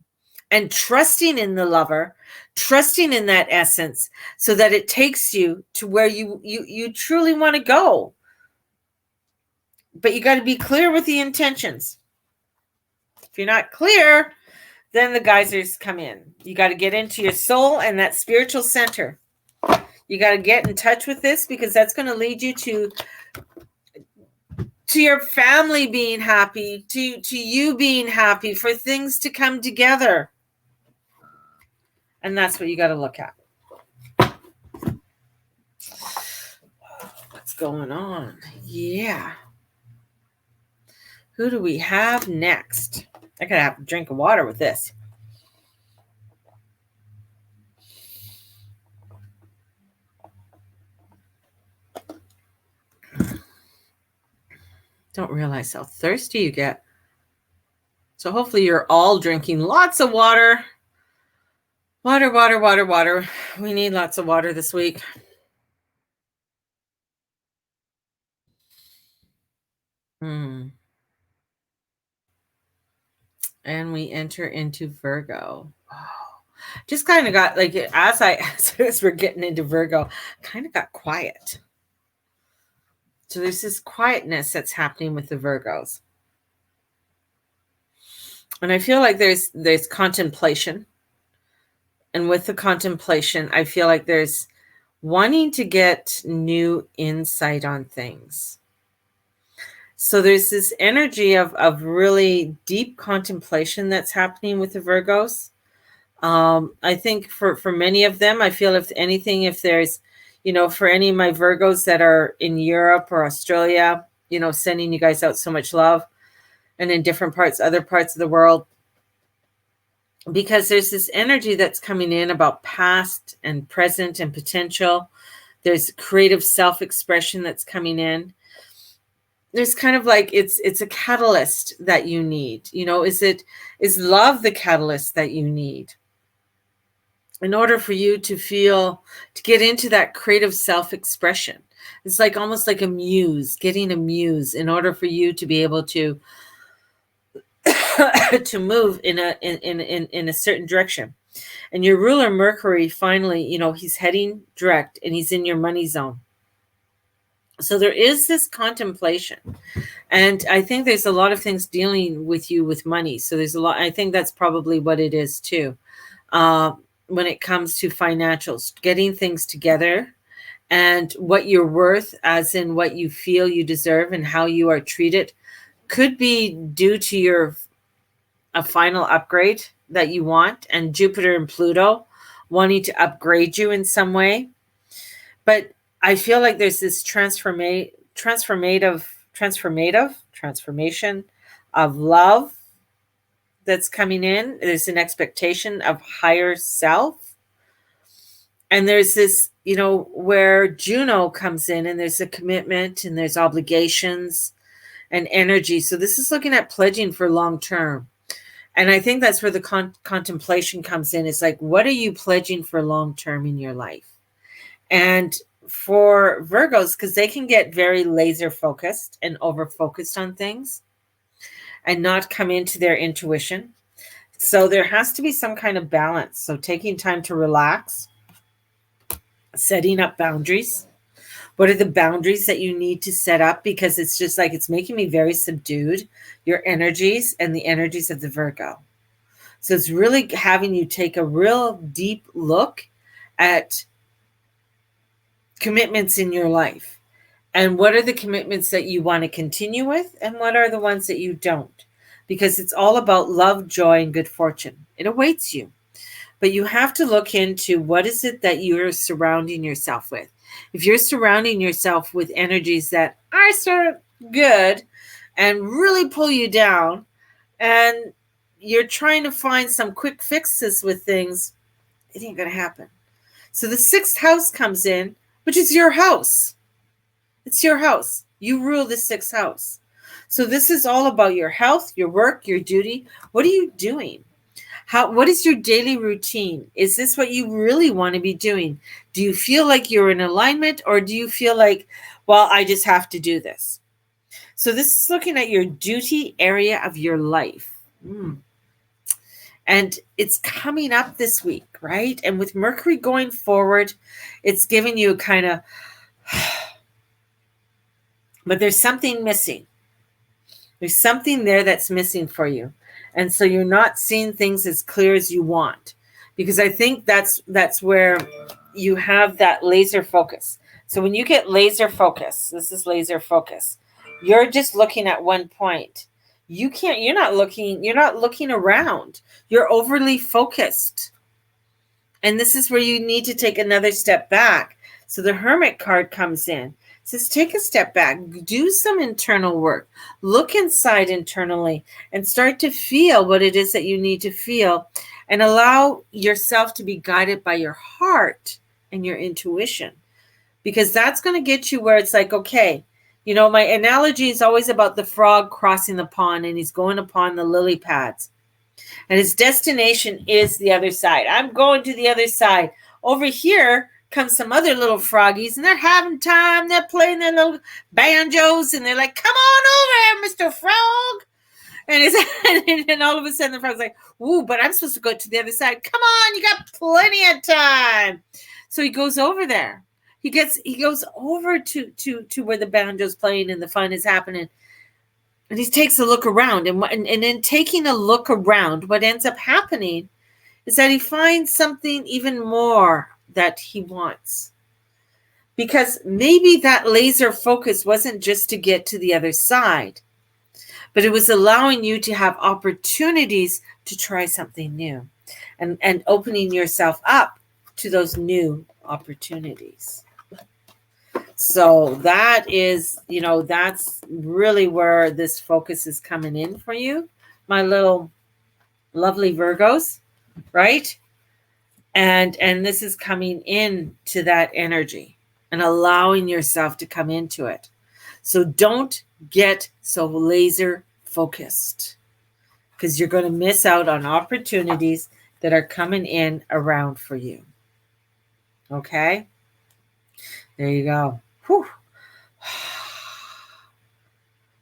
And trusting in the lover, trusting in that essence so that it takes you to where you truly want to go. But you got to be clear with the intentions. If you're not clear, then the geysers come in. You got to get into your soul and that spiritual center. You got to get in touch with this because that's going to lead you to your family being happy, to you being happy, for things to come together. And that's what you got to look at. What's going on? Yeah. Who do we have next? I gotta have a drink of water with this. Don't realize how thirsty you get. So hopefully you're all drinking lots of water. Water, water, water, water. We need lots of water this week. And we enter into Virgo. Wow. Just kind of got like as we're getting into Virgo, kind of got quiet. So there's this quietness that's happening with the Virgos. And I feel like there's contemplation. And with the contemplation, I feel like there's wanting to get new insight on things. So there's this energy of really deep contemplation that's happening with the Virgos. I think for many of them, I feel if anything, if there's, for any of my Virgos that are in Europe or Australia, sending you guys out so much love, and in different other parts of the world, because there's this energy that's coming in about past and present and potential. There's creative self-expression that's coming in. There's kind of like it's a catalyst that you need. Is love the catalyst that you need in order for you to get into that creative self-expression? It's like almost like a muse, getting a muse in order for you to be able to to move in a certain direction. And your ruler Mercury, finally, he's heading direct and he's in your money zone. So there is this contemplation. And I think there's a lot of things dealing with you with money. So there's a lot, I think that's probably what it is too. When it comes to financials, getting things together and what you're worth, as in what you feel you deserve and how you are treated, could be due to a final upgrade that you want, and Jupiter and Pluto wanting to upgrade you in some way. But I feel like there's this transformation of love that's coming in. There's an expectation of higher self. And there's this, where Juno comes in, and there's a commitment and there's obligations and energy. So this is looking at pledging for long term. And I think that's where the contemplation comes in. It's like, what are you pledging for long term in your life? And for Virgos, because they can get very laser focused and over focused on things and not come into their intuition. So there has to be some kind of balance. So taking time to relax, setting up boundaries. What are the boundaries that you need to set up? Because it's just like, it's making me very subdued, your energies and the energies of the Virgo. So it's really having you take a real deep look at commitments in your life. And what are the commitments that you want to continue with? And what are the ones that you don't? Because it's all about love, joy, and good fortune. It awaits you. But you have to look into what is it that you're surrounding yourself with. if you're surrounding yourself with energies that are sort of good and really pull you down, and you're trying to find some quick fixes with things, it ain't going to happen. So the sixth house comes in, which is your house. It's your house. You rule the sixth house. So this is all about your health, your work, your duty. What are you doing? What is your daily routine? Is this what you really want to be doing? Do you feel like you're in alignment, or do you feel like, well, I just have to do this? So this is looking at your duty area of your life. And it's coming up this week, right? And with Mercury going forward, it's giving you a kind of, but there's something missing. There's something there that's missing for you. And so you're not seeing things as clear as you want, because I think that's where you have that laser focus. So when you get laser focus, this is laser focus, you're just looking at one point. You're not looking around. You're overly focused. And this is where you need to take another step back. So the Hermit card comes in. Says take a step back, do some internal work, look inside internally, and start to feel what it is that you need to feel, and allow yourself to be guided by your heart and your intuition, because that's going to get you where it's like, okay, you know, my analogy is always about the frog crossing the pond, and he's going upon the lily pads, and his destination is the other side. I'm going to the other side. Over here comes some other little froggies, and they're having time. They're playing their little banjos, and they're like, come on over here, Mr. Frog. And all of a sudden the frog's like, ooh, but I'm supposed to go to the other side. Come on, you got plenty of time. So he goes over there. He goes over to where the banjo's playing and the fun is happening. And he takes a look around. And in taking a look around, what ends up happening is that he finds something even more that he wants. Because maybe that laser focus wasn't just to get to the other side, but it was allowing you to have opportunities to try something new, and opening yourself up to those new opportunities. So that is, that's really where this focus is coming in for you, my little lovely Virgos, right? And this is coming in to that energy and allowing yourself to come into it. So don't get so laser focused, because you're going to miss out on opportunities that are coming in around for you. Okay? There you go. Whew.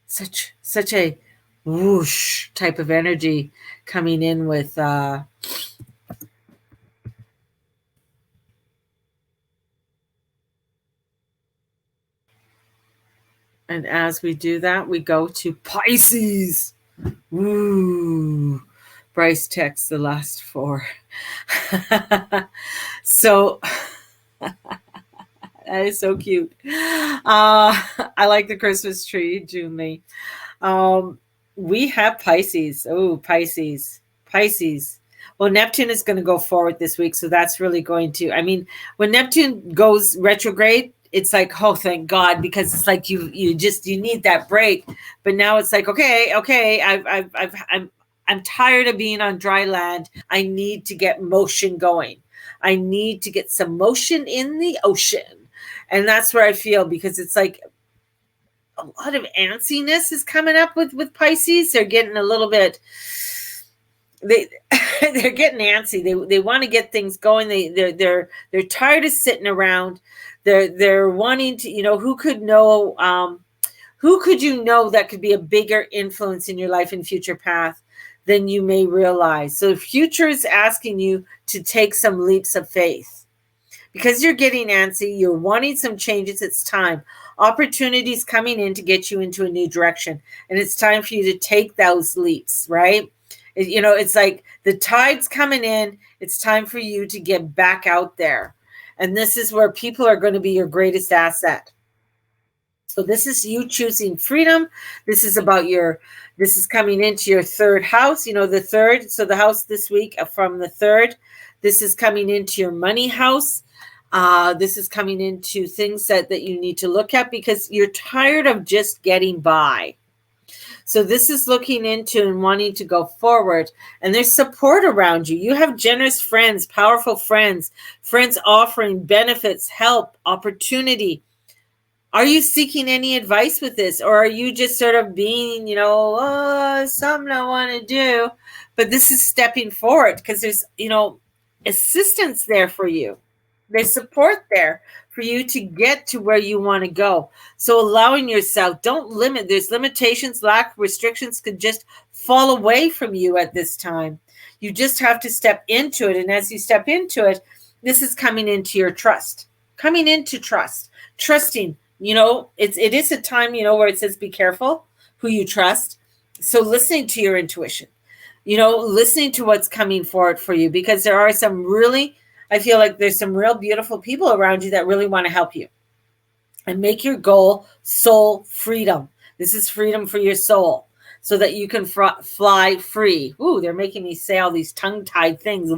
Such a whoosh type of energy coming in with and as we do that, we go to Pisces. Ooh. Bryce texts the last four. So that is so cute. I like the Christmas tree, Junely. We have Pisces. Oh, Pisces. Well, Neptune is going to go forward this week, so that's really going to, when Neptune goes retrograde, it's like, oh, thank God, because it's like you need that break. But now it's like, okay, I'm tired of being on dry land. I need to get motion going. I need to get some motion in the ocean. And that's where I feel, because it's like a lot of antsiness is coming up with Pisces. They're getting a little bit, they're getting antsy. They want to get things going. They're tired of sitting around. They're wanting to, who could you know that could be a bigger influence in your life and future path than you may realize. So future is asking you to take some leaps of faith, because you're getting antsy. You're wanting some changes. It's time. Opportunities coming in to get you into a new direction. And it's time for you to take those leaps, right? It's like the tide's coming in. It's time for you to get back out there. And this is where people are going to be your greatest asset. So this is you choosing freedom. This is this is coming into your third house, the third. So the house this week from the third, this is coming into your money house. This is coming into things that you need to look at because you're tired of just getting by. So this is looking into and wanting to go forward, and there's support around you. You have generous friends, powerful friends, friends offering benefits, help, opportunity. Are you seeking any advice with this, or are you just sort of being, something I want to do? But this is stepping forward because there's, assistance there for you. There's support there for you to get to where you want to go. So allowing yourself, don't limit. There's limitations, lack, restrictions could just fall away from you at this time. You just have to step into it. And as you step into it, this is coming into your trust, coming into trust, trusting. It is a time, where it says be careful who you trust. So listening to your intuition, listening to what's coming forward for you, because there are I feel like there's some real beautiful people around you that really want to help you and make your goal soul freedom. This is freedom for your soul so that you can fly free. Ooh, they're making me say all these tongue-tied things.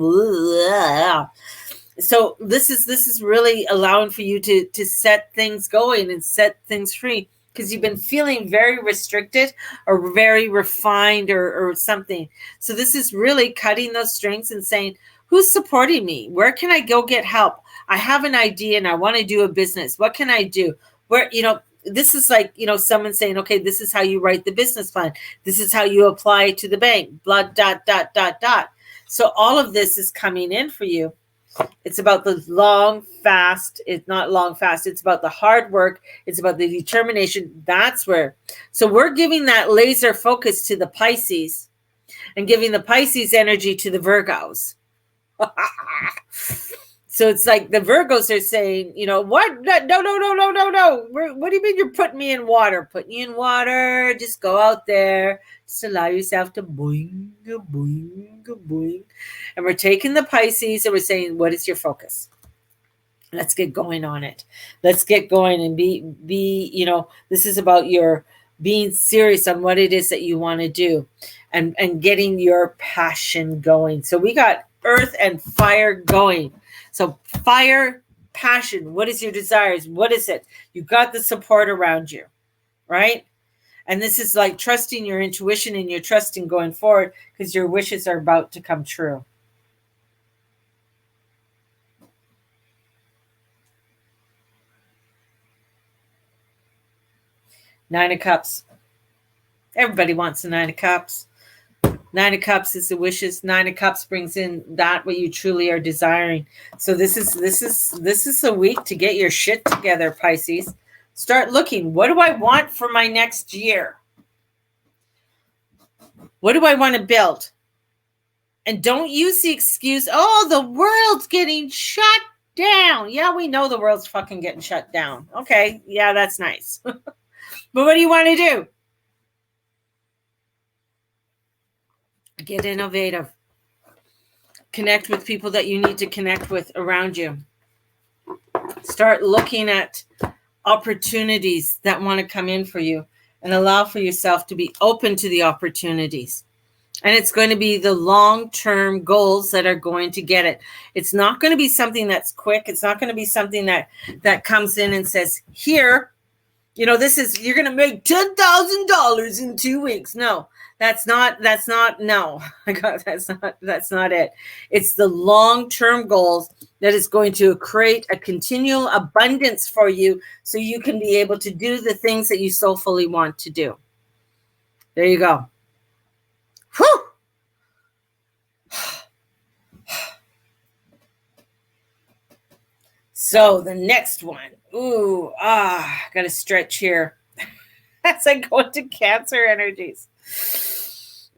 So this is really allowing for you to set things going and set things free, because you've been feeling very restricted or very refined or something. So this is really cutting those strings and saying, who's supporting me? Where can I go get help? I have an idea and I want to do a business. What can I do? This is like, someone saying, okay, this is how you write the business plan. This is how you apply it to the bank, blah, dot, dot, dot, dot. So all of this is coming in for you. It's about the long fast. It's not long fast. It's about the hard work. It's about the determination. That's where. So we're giving that laser focus to the Pisces and giving the Pisces energy to the Virgos. So it's like the Virgos are saying, what? No. What do you mean you're putting me in water? Putting you in water. Just go out there. Just allow yourself to boing, boing, boing. And we're taking the Pisces and we're saying, what is your focus? Let's get going on it. Let's get going and be, this is about your being serious on what it is that you want to do and getting your passion going. So we got earth and fire going. So fire, passion, what is your desires? What is it? You got the support around you, right? And this is like trusting your intuition and your trusting going forward, because your wishes are about to come true. Nine of Cups. Everybody wants the Nine of Cups. Nine of Cups is the wishes. Nine of Cups brings in that what you truly are desiring. So this is a week to get your shit together, Pisces. Start looking. What do I want for my next year? What do I want to build? And don't use the excuse, oh, the world's getting shut down. Yeah, we know the world's fucking getting shut down. Okay, yeah, that's nice. But what do you want to do? Get innovative. Connect with people that you need to connect with around you. Start looking at opportunities that want to come in for you and allow for yourself to be open to the opportunities. And it's going to be the long-term goals that are going to get it. It's not going to be something that's quick. It's not going to be something that comes in and says, here, you're going to make $10,000 in 2 weeks. No, that's not it. It's the long-term goals that is going to create a continual abundance for you so you can be able to do the things that you so fully want to do. There you go. Whew. So the next one. Got to stretch here as I go into Cancer energies.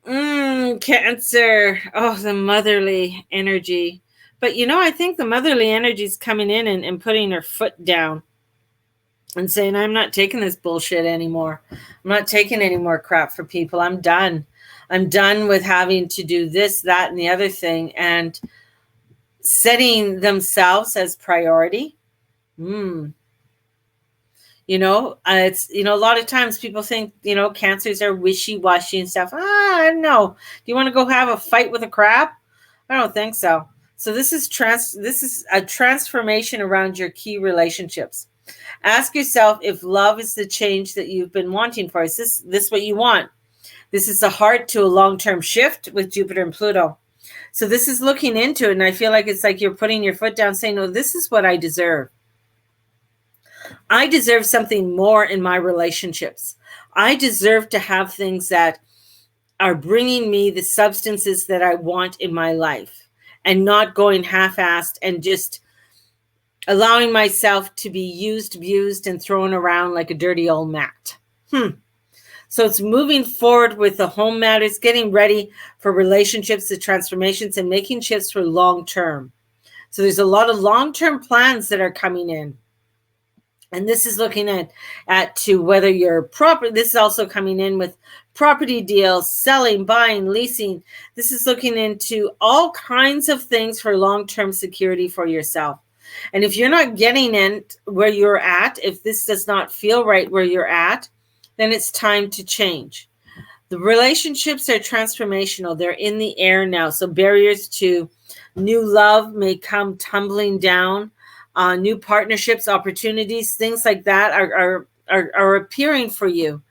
Cancer. Oh, the motherly energy. But I think the motherly energy is coming in and putting her foot down and saying, I'm not taking this bullshit anymore. I'm not taking any more crap for people. I'm done. I'm done with having to do this, that, and the other thing, and setting themselves as priority. It's, a lot of times people think, cancers are wishy-washy and stuff. I don't know. Do you want to go have a fight with a crab? I don't think so. So this is a transformation around your key relationships. Ask yourself if love is the change that you've been wanting for. Is this what you want? This is the heart to a long-term shift with Jupiter and Pluto. So this is looking into it, and I feel like it's like you're putting your foot down saying, no, this is what I deserve. I deserve something more in my relationships. I deserve to have things that are bringing me the substances that I want in my life, and not going half-assed and just allowing myself to be used, abused, and thrown around like a dirty old mat. So it's moving forward with the home matters, getting ready for relationships, the transformations, and making shifts for long-term. So there's a lot of long-term plans that are coming in. And this is looking at to whether you're property. This is also coming in with property deals, selling, buying, leasing. This is looking into all kinds of things for long-term security for yourself. And if you're not getting in where you're at, if this does not feel right where you're at, then it's time to change. The relationships are transformational. They're in the air now. So barriers to new love may come tumbling down. New partnerships, opportunities, things like that are appearing for you.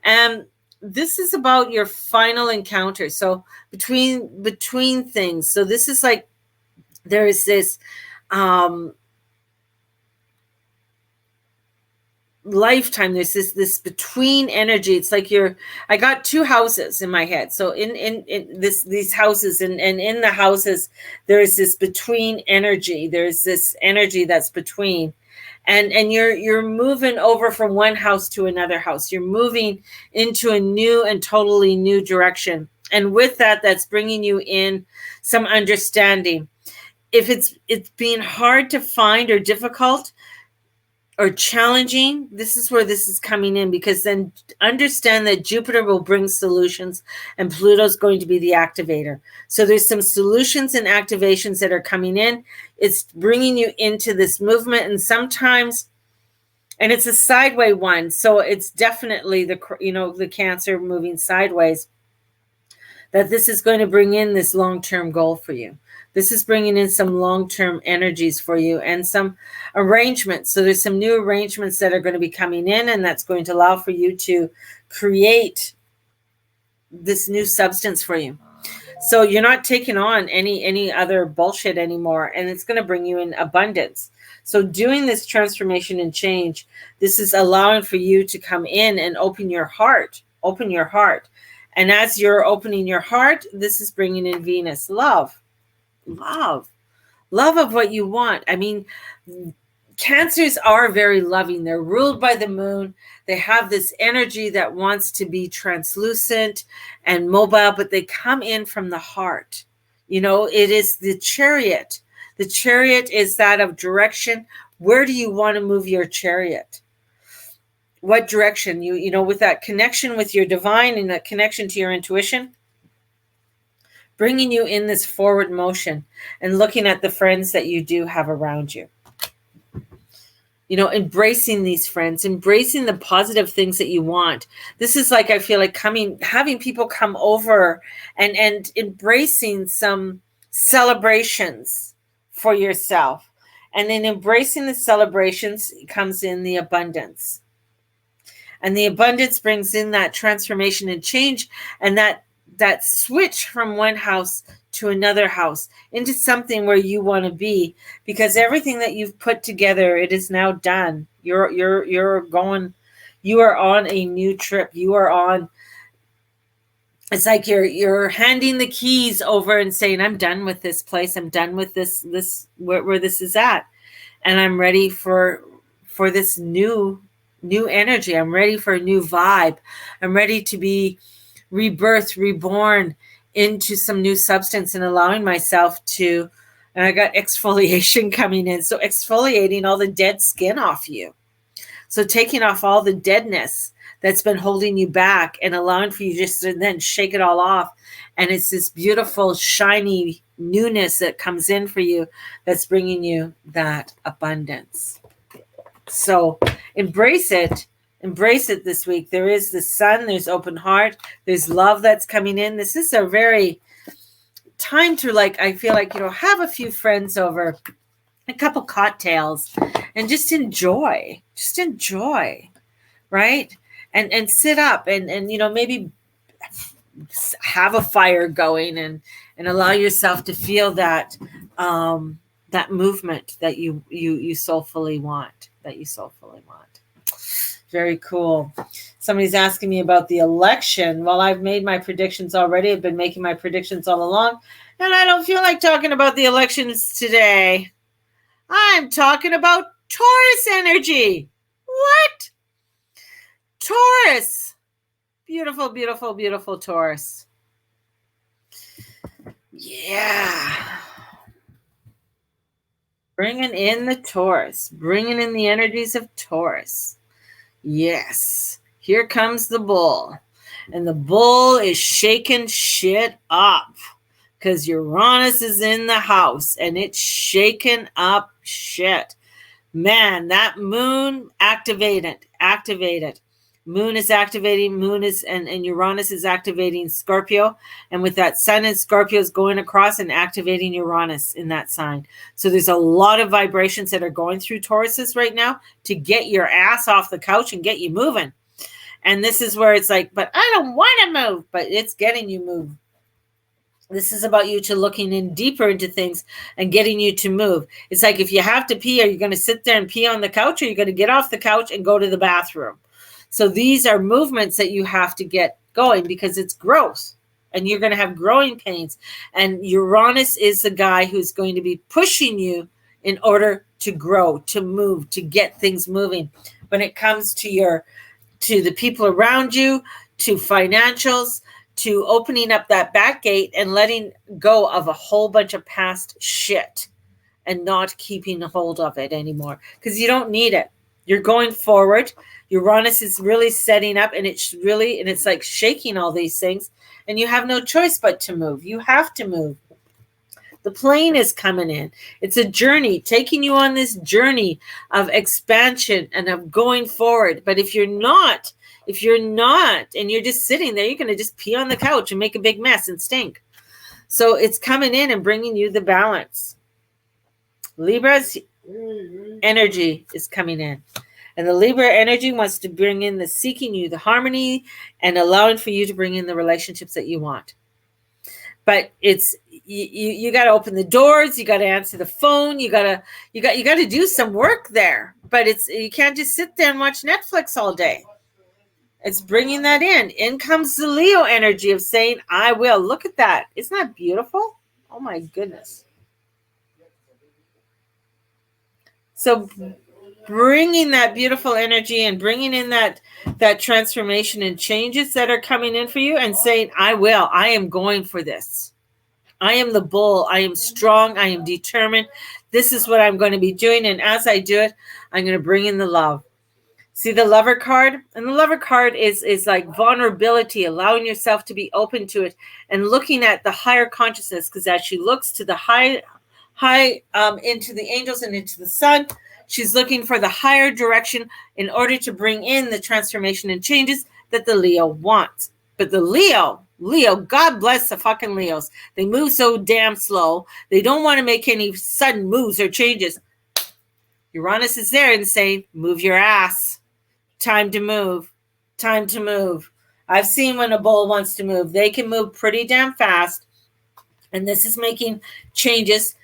And this is about your final encounter. So between things. So this is like there is this lifetime. There's this between energy. It's like I got two houses in my head. So in these houses and in the houses there is this between energy. There's this energy that's between, and you're moving over from one house to another house. You're moving into a new and totally new direction, and with that, that's bringing you in some understanding. If it's being hard to find or difficult or challenging, this is where this is coming in, because then understand that Jupiter will bring solutions and Pluto's going to be the activator. So there's some solutions and activations that are coming in. It's bringing you into this movement, and sometimes, and it's a sideways one. So it's definitely the Cancer moving sideways, that this is going to bring in this long-term goal for you. This is bringing in some long-term energies for you and some arrangements. So there's some new arrangements that are going to be coming in, and that's going to allow for you to create this new substance for you. So you're not taking on any other bullshit anymore, and it's going to bring you in abundance. So doing this transformation and change, this is allowing for you to come in and open your heart. And as you're opening your heart, this is bringing in Venus. Love of what you want. I mean, Cancers are very loving. They're ruled by the moon. They have this energy that wants to be translucent and mobile, but they come in from the heart. It is the Chariot. The Chariot is that of direction. Where do you want to move your chariot? What direction? With that connection with your divine and that connection to your intuition, bringing you in this forward motion and looking at the friends that you do have around you. Embracing these friends, embracing the positive things that you want. This is like, I feel like having people come over and embracing some celebrations for yourself. And in embracing the celebrations comes in the abundance. And the abundance brings in that transformation and change, and that switch from one house to another house into something where you want to be, because everything that you've put together, it is now done. You're going, you are on a new trip. You are on, it's like you're handing the keys over and saying, I'm done with this place. I'm done with this where this is at. And I'm ready for this new energy. I'm ready for a new vibe. I'm ready to be rebirthed, reborn into some new substance, and allowing myself to, and I got exfoliation coming in. So exfoliating all the dead skin off you. So taking off all the deadness that's been holding you back and allowing for you just to then shake it all off. And it's this beautiful, shiny newness that comes in for you that's bringing you that abundance. So embrace it. Embrace it this week. There is the sun, there's open heart, there's love that's coming in. This is a very time to, like, I feel like, have a few friends over, a couple cocktails, and just enjoy, right? And sit up and maybe have a fire going and allow yourself to feel that movement that you soulfully want, Very cool. Somebody's asking me about the election. Well, I've made my predictions already. I've been making my predictions all along, and I don't feel like talking about the elections today. I'm talking about Taurus energy. What? Taurus. Beautiful, beautiful, beautiful Taurus. Yeah. Bringing in the Taurus. Bringing in the energies of Taurus. Yes. Here comes the bull. And the bull is shaking shit up because Uranus is in the house and it's shaking up shit. Man, that moon, activate it. Moon is activating, and Uranus is activating Scorpio. And with that sun in Scorpio is going across and activating Uranus in that sign. So there's a lot of vibrations that are going through Tauruses right now to get your ass off the couch and get you moving. And this is where it's like, but I don't want to move, but it's getting you moved. This is about you to looking in deeper into things and getting you to move. It's like, if you have to pee, are you going to sit there and pee on the couch, or are you going to get off the couch and go to the bathroom? So these are movements that you have to get going because it's growth, and you're going to have growing pains. And Uranus is the guy who's going to be pushing you in order to grow, to move, to get things moving. When it comes to the people around you, to financials, to opening up that back gate and letting go of a whole bunch of past shit and not keeping hold of it anymore, because you don't need it. You're going forward. Uranus is really setting up, and it's like shaking all these things, and you have no choice but to move. You have to move. The plane is coming in. It's a journey, taking you on this journey of expansion and of going forward. But if you're not, and you're just sitting there, you're going to just pee on the couch and make a big mess and stink. So it's coming in and bringing you the balance. Libra's energy is coming in. And the Libra energy wants to bring in the seeking you, the harmony, and allowing for you to bring in the relationships that you want. But it's you got to open the doors, you got to answer the phone, you got to do some work there. But you can't just sit there and watch Netflix all day. It's bringing that in. In comes the Leo energy of saying, I will. Look at that. Isn't that beautiful? Oh my goodness. So bringing that beautiful energy and bringing in that transformation and changes that are coming in for you, and saying, I will. I am going for this. I am the bull. I am strong. I am determined. This is what I'm going to be doing. And as I do it, I'm going to bring in the love. See the Lover card? And the Lover card is like vulnerability, allowing yourself to be open to it and looking at the higher consciousness, because as she looks to the high into the angels and into the sun, she's looking for the higher direction in order to bring in the transformation and changes that the Leo wants. But the Leo, God bless the fucking Leos. They move so damn slow. They don't want to make any sudden moves or changes. Uranus is there and saying, move your ass. Time to move. Time to move. I've seen when a bull wants to move. They can move pretty damn fast. And this is making changes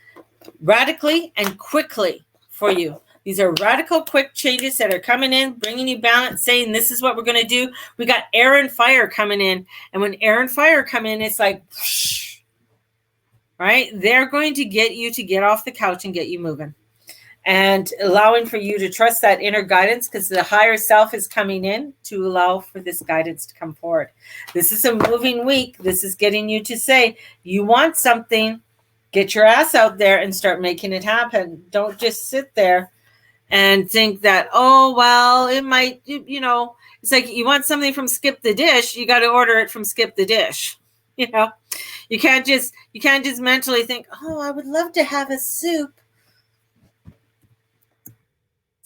radically and quickly for you. These are radical, quick changes that are coming in, bringing you balance, saying this is what we're going to do. We got air and fire coming in. And when air and fire come in, it's like, whoosh, right? They're going to get you to get off the couch and get you moving. And allowing for you to trust that inner guidance, because the higher self is coming in to allow for this guidance to come forward. This is a moving week. This is getting you to say, you want something, get your ass out there and start making it happen. Don't just sit there and think that, oh, well, it might, it's like you want something from Skip the Dish, you got to order it from Skip the Dish. You can't just mentally think, oh, I would love to have a soup.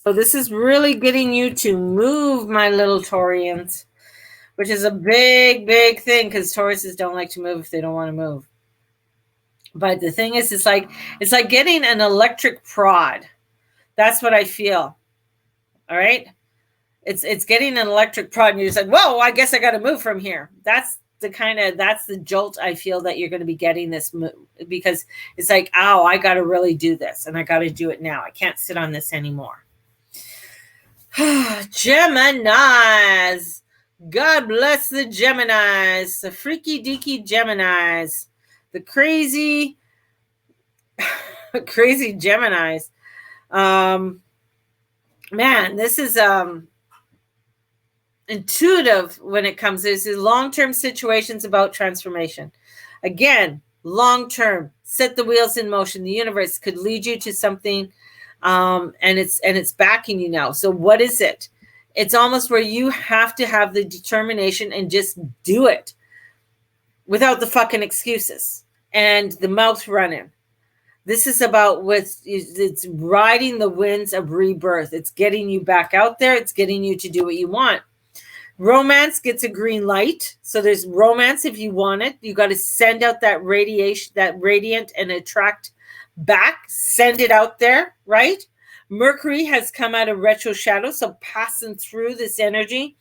So this is really getting you to move, my little Taurians, which is a big, big thing, because Tauruses don't like to move if they don't want to move. But the thing is, it's like getting an electric prod. That's what I feel. All right. It's getting an electric prod, and you're just like, whoa, I guess I got to move from here. That's the jolt I feel that you're going to be getting this because it's like, oh, I got to really do this, and I got to do it now. I can't sit on this anymore. Geminis. God bless the Geminis, the freaky deaky Geminis, the crazy, crazy Geminis. Man, this is intuitive when it comes to long-term situations about transformation. Again, long-term, set the wheels in motion. The universe could lead you to something, and it's backing you now. So what is it? It's almost where you have to have the determination and just do it without the fucking excuses and the mouth running. This is about it's riding the winds of rebirth. It's getting you back out there. It's getting you to do what you want. Romance gets a green light. So there's romance if you want it. You got to send out that radiation, that radiant, and attract back. Send it out there, right? Mercury has come out of retro shadow, so passing through this energy.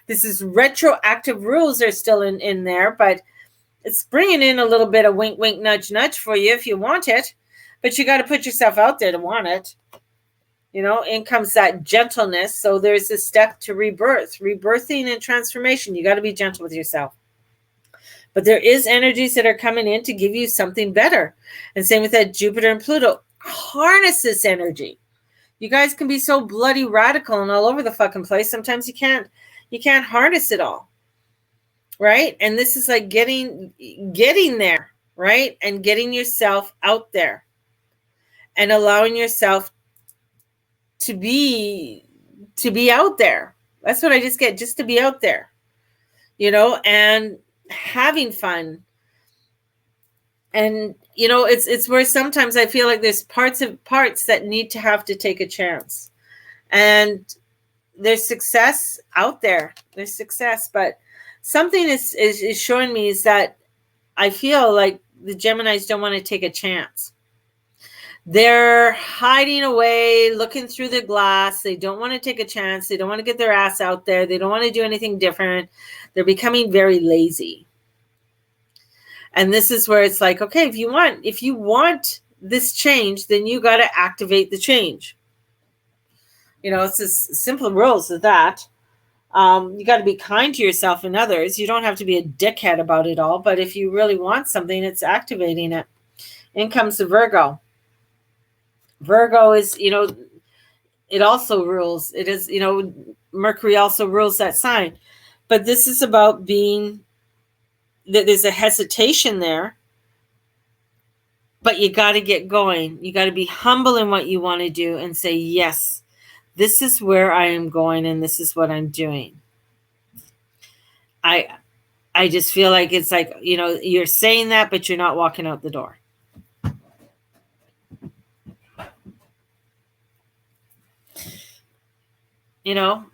This is retroactive rules are still in there, but it's bringing in a little bit of wink, wink, nudge, nudge for you if you want it. But you got to put yourself out there to want it. You know, in comes that gentleness. So there's a step to rebirth, rebirthing and transformation. You got to be gentle with yourself. But there is energies that are coming in to give you something better. And same with that Jupiter and Pluto. Harness this energy. You guys can be so bloody radical and all over the fucking place. Sometimes you can't harness it all. Right? And this is like getting there, right? And getting yourself out there and allowing yourself to be out there. That's what I just get, just to be out there, you know, and having fun. And, you know, it's where sometimes I feel like there's parts that need to have to take a chance. And there's success out there. There's success, but something is showing me is that I feel like the Geminis don't want to take a chance. They're hiding away, looking through the glass. They don't want to take a chance. They don't want to get their ass out there. They don't want to do anything different. They're becoming very lazy. And this is where it's like, okay, if you want this change, then you got to activate the change. You know, it's as simple rules as that. You got to be kind to yourself and others. You don't have to be a dickhead about it all. But if you really want something, it's activating it. In comes the Virgo. Virgo is, you know, it also rules. It is, you know, Mercury also rules that sign. But this is about being, there's a hesitation there. But you got to get going. You got to be humble in what you want to do and say, yes, this is where I am going and this is what I'm doing. I just feel like it's like, you know, you're saying that, but you're not walking out the door. You know,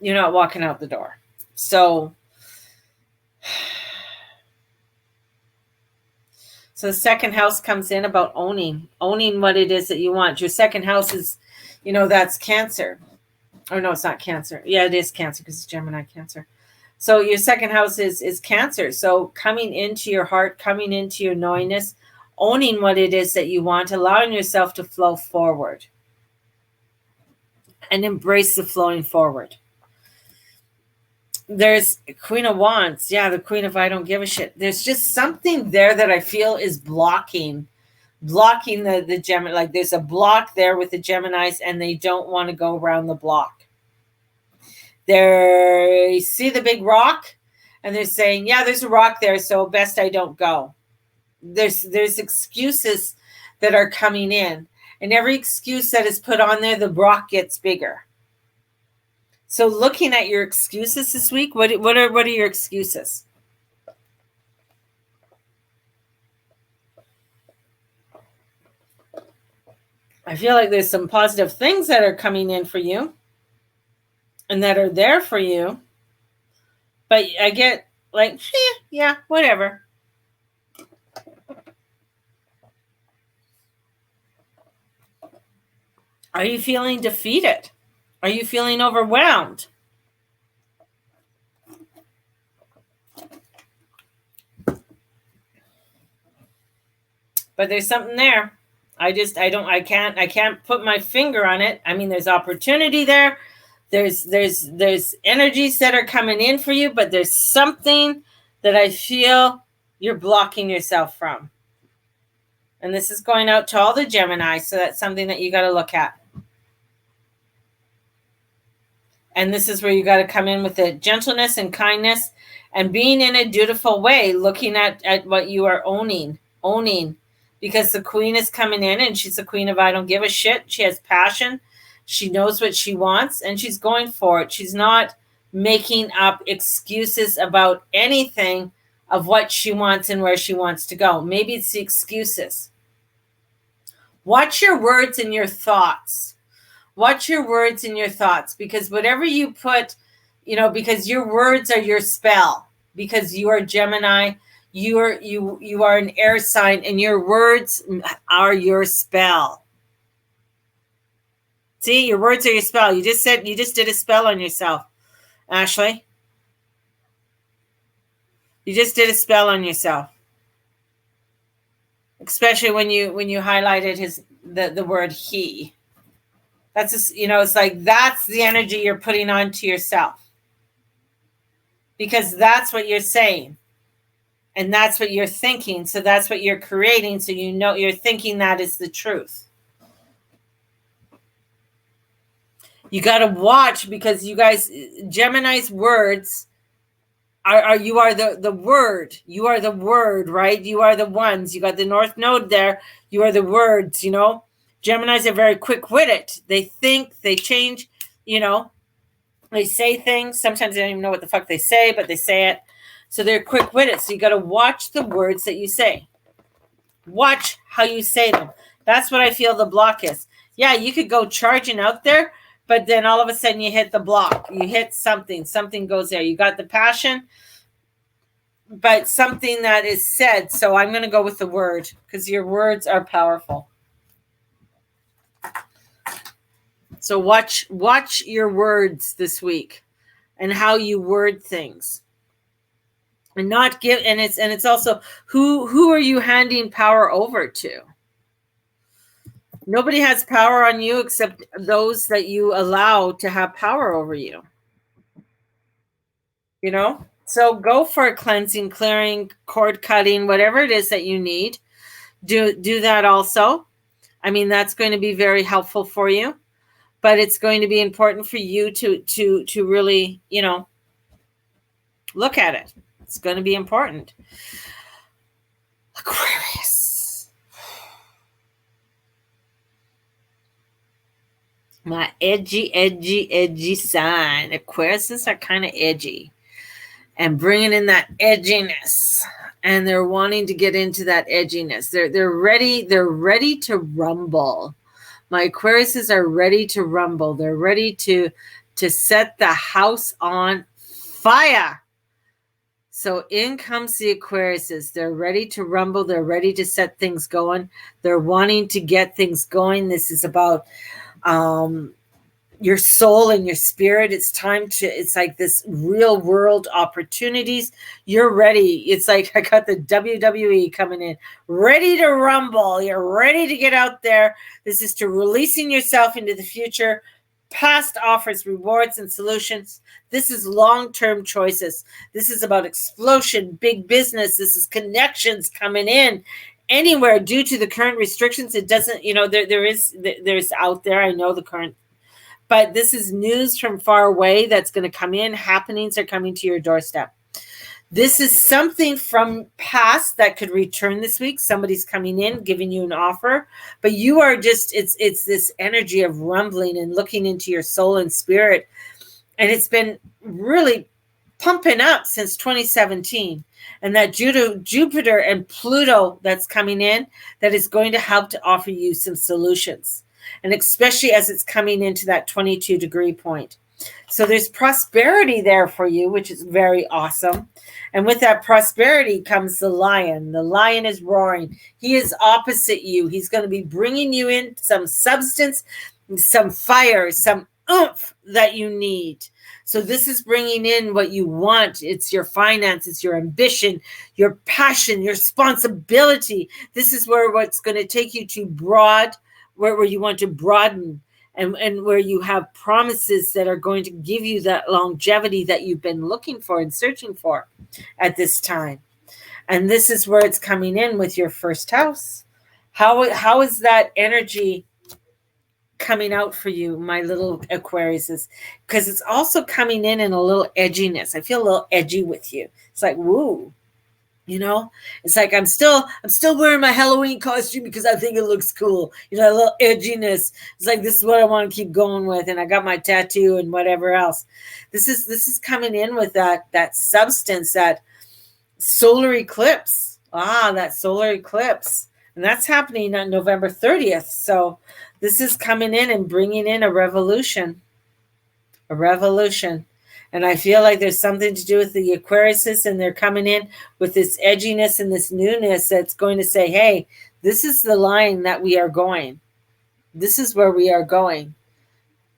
you're not walking out the door. So the second house comes in about owning what it is that you want. Your second house is, you know, that's Cancer. Or no, it's not Cancer. Yeah, it is Cancer because it's Gemini Cancer. So your second house is Cancer. So coming into your heart, coming into your knowingness, owning what it is that you want, allowing yourself to flow forward. And embrace the flowing forward. There's Queen of Wands. Yeah, the Queen of I don't give a shit. There's just something there that I feel is blocking the Gemini. Like there's a block there with the Geminis and they don't want to go around the block. They see the big rock and they're saying, yeah, there's a rock there, so best I don't go. There's excuses that are coming in. And every excuse that is put on there, the rock gets bigger. So looking at your excuses this week, what are your excuses? I feel like there's some positive things that are coming in for you and that are there for you. But I get like, yeah, whatever. Are you feeling defeated? Are you feeling overwhelmed? But there's something there. I can't put my finger on it. I mean, there's opportunity there. There's energies that are coming in for you, but there's something that I feel you're blocking yourself from. And this is going out to all the Gemini, so that's something that you got to look at. And this is where you got to come in with the gentleness and kindness and being in a dutiful way, looking at what you are owning. Because the queen is coming in and she's the queen of I don't give a shit. She has passion. She knows what she wants and she's going for it. She's not making up excuses about anything of what she wants and where she wants to go. Maybe it's the excuses. Watch your words and your thoughts. Watch your words and your thoughts, because whatever you put, because your words are your spell, because you are Gemini, you are an air sign, and your words are your spell. See, your words are your spell. You just did a spell on yourself, Ashley. You just did a spell on yourself. Especially when you highlighted the word he. That's just, it's like that's the energy you're putting onto yourself. Because that's what you're saying. And that's what you're thinking. So that's what you're creating. So you're thinking that is the truth. You got to watch, because you guys, Gemini's words you are the word. You are the word, right? You are the ones. You got the North Node there. You are the words, Geminis are very quick-witted. They think, they change, they say things. Sometimes they don't even know what the fuck they say, but they say it. So they're quick-witted. So you got to watch the words that you say. Watch how you say them. That's what I feel the block is. Yeah, you could go charging out there, but then all of a sudden you hit the block. You hit something. Something goes there. You got the passion, but something that is said. So I'm going to go with the word, because your words are powerful. So watch your words this week and how you word things. And not give, and it's also who are you handing power over to? Nobody has power on you except those that you allow to have power over you. So go for a cleansing, clearing, cord cutting, whatever it is that you need. Do that also. I mean, that's going to be very helpful for you. But it's going to be important for you to really, look at it. It's going to be important. Aquarius. My edgy sign. Aquariuses are kind of edgy. And bringing in that edginess. And they're wanting to get into that edginess. They're ready to rumble. My Aquariuses are ready to rumble. They're ready to set the house on fire. So in comes the Aquariuses. They're ready to rumble. They're ready to set things going. They're wanting to get things going. This is about your soul and your spirit. It's like this real world opportunities. You're ready. It's like I got the WWE coming in, ready to rumble. You're ready to get out there. This is to releasing yourself into the future. Past offers rewards and solutions. This is long-term choices. This is about explosion, big business. This is connections coming in anywhere due to the current restrictions. It doesn't, there's out there. I know the current. But this is news from far away that's going to come in. Happenings are coming to your doorstep. This is something from past that could return this week. Somebody's coming in, giving you an offer. But you are just, it's this energy of rumbling and looking into your soul and spirit. And it's been really pumping up since 2017. And that Jupiter and Pluto that's coming in, that is going to help to offer you some solutions. And especially as it's coming into that 22-degree point. So there's prosperity there for you, which is very awesome. And with that prosperity comes the lion. The lion is roaring. He is opposite you. He's going to be bringing you in some substance. some fire, some oomph that you need. So this is bringing in what you want. It's your finance, it's your ambition, your passion, your responsibility. This is where what's going to take you to broad, where you want to broaden, and where you have promises that are going to give you that longevity that you've been looking for and searching for at this time. And this is where it's coming in with your first house. How is that energy coming out for you, my little Aquariuses? Because it's also coming in a little edginess. I feel a little edgy with you. It's like, woo, you know, it's like I'm still wearing my Halloween costume because I think it looks cool. You know, a little edginess. It's like, this is what I want to keep going with, and I got my tattoo and whatever else. This is coming in with that substance, that solar eclipse. That solar eclipse. And that's happening on November 30th. So this is coming in and bringing in a revolution. A revolution. And I feel like there's something to do with the Aquariuses, and they're coming in with this edginess and this newness that's going to say, hey, this is the line that we are going. This is where we are going.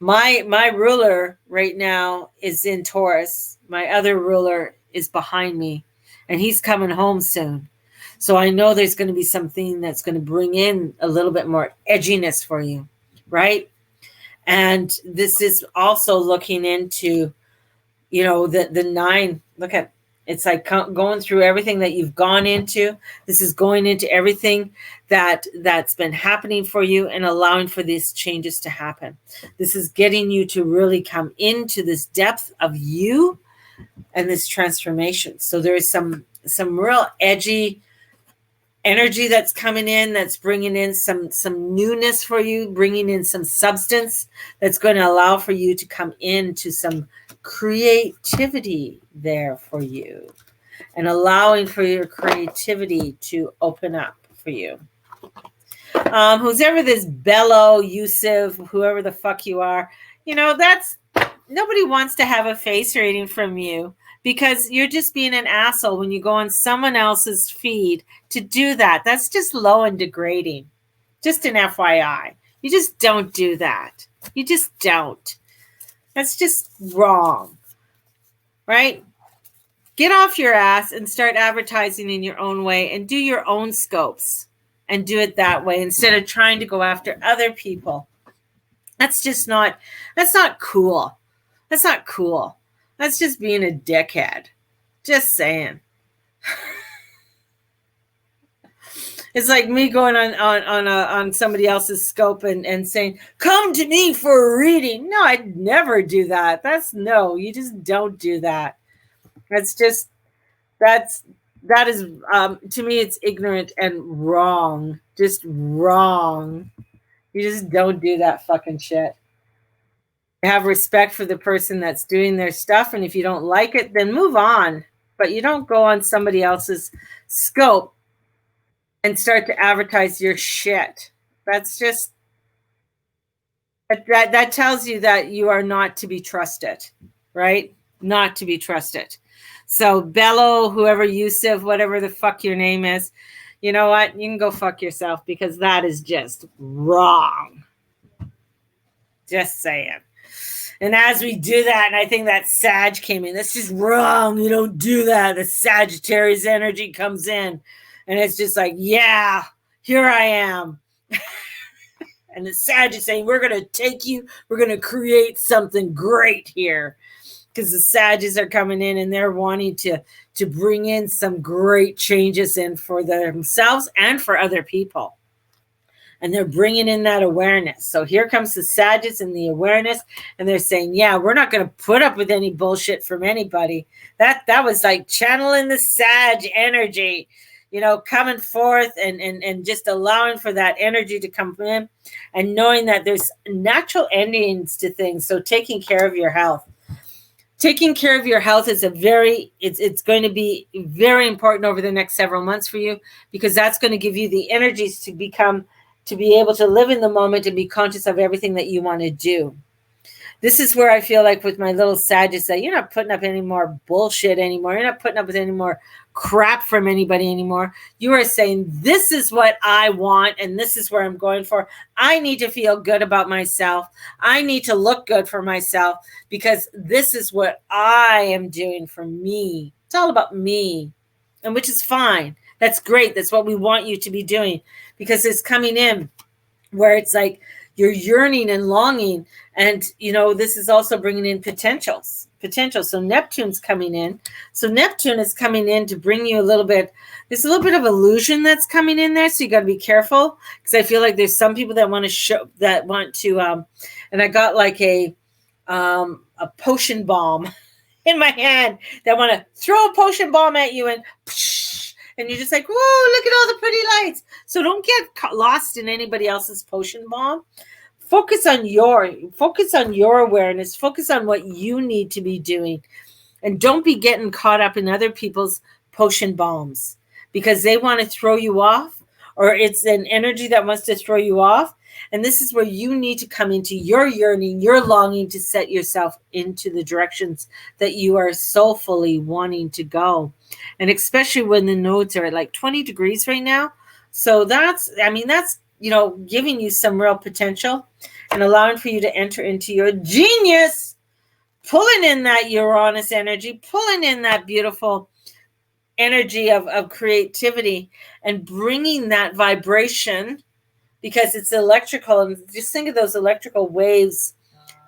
My ruler right now is in Taurus. My other ruler is behind me, and he's coming home soon. So I know there's going to be something that's going to bring in a little bit more edginess for you, right? And this is also looking into, you know, the 9. Look at, it's like going through everything that you've gone into. This is going into everything that's been happening for you and allowing for these changes to happen. This is getting you to really come into this depth of you and this transformation. So there is some real edgy energy that's coming in, that's bringing in some newness for you, bringing in some substance that's going to allow for you to come into some creativity there for you, and allowing for your creativity to open up for you. Who's ever this Bello, Yusuf, whoever the fuck you are, you know, that's, nobody wants to have a face reading from you, because you're just being an asshole when you go on someone else's feed to do that. That's just low and degrading. Just an FYI. You just don't do that. You just don't. That's just wrong. Right? Get off your ass and start advertising in your own way, and do your own scopes and do it that way instead of trying to go after other people. That's not cool. That's not cool. That's just being a dickhead. Just saying. It's like me going on somebody else's scope and saying, come to me for a reading. No, I'd never do that. You just don't do that. That is, to me, it's ignorant and wrong. Just wrong. You just don't do that fucking shit. Have respect for the person that's doing their stuff, and if you don't like it, then move on. But you don't go on somebody else's scope and start to advertise your shit. That's just, that tells you that you are not to be trusted, right? Not to be trusted. So Bello, whoever, Yusuf, whatever the fuck your name is, you know what? You can go fuck yourself, because that is just wrong. Just saying. And as we do that, and I think that Sag came in, that's just wrong. You don't do that. The Sagittarius energy comes in, and it's just like, yeah, here I am. And the Sag is saying, we're going to take you, we're going to create something great here. Because the Sages are coming in, and they're wanting to bring in some great changes in for themselves and for other people. And they're bringing in that awareness. So here comes the Sagittarius and the awareness. And they're saying, yeah, we're not going to put up with any bullshit from anybody. That was like channeling the Sag energy, you know, coming forth and just allowing for that energy to come in, and knowing that there's natural endings to things. So taking care of your health. Taking care of your health is it's going to be very important over the next several months for you, because that's going to give you the energies to be able to live in the moment and be conscious of everything that you want to do. This is where I feel like with my little Sagittarius that you're not putting up any more bullshit anymore. You're not putting up with any more crap from anybody anymore. You are saying, this is what I want and this is where I'm going for. I need to feel good about myself. I need to look good for myself because this is what I am doing for me. It's all about me, and which is fine. That's great. That's what we want you to be doing because it's coming in where it's like you're yearning and longing. And, this is also bringing in potential. So Neptune's coming in. So Neptune is coming in to bring you there's a little bit of illusion that's coming in there. So you got to be careful because I feel like there's some people that want to, and I got like a potion bomb in my hand that want to throw a potion bomb at you and you're just like, whoa, look at all the pretty lights. So don't get lost in anybody else's potion bomb. Focus on your awareness. Focus on what you need to be doing. And don't be getting caught up in other people's potion bombs because they want to throw you off, or it's an energy that wants to throw you off. And this is where you need to come into your yearning, your longing to set yourself into the directions that you are soulfully wanting to go. And especially when the nodes are at like 20 degrees right now. So that's giving you some real potential and allowing for you to enter into your genius, pulling in that Uranus energy, pulling in that beautiful energy of creativity and bringing that vibration because it's electrical. And just think of those electrical waves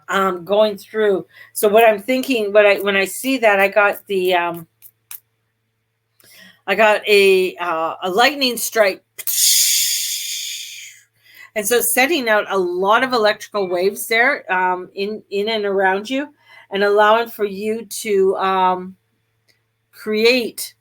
going through. So what I'm thinking, when I see that, I got a lightning strike. And so setting out a lot of electrical waves there in and around you and allowing for you to create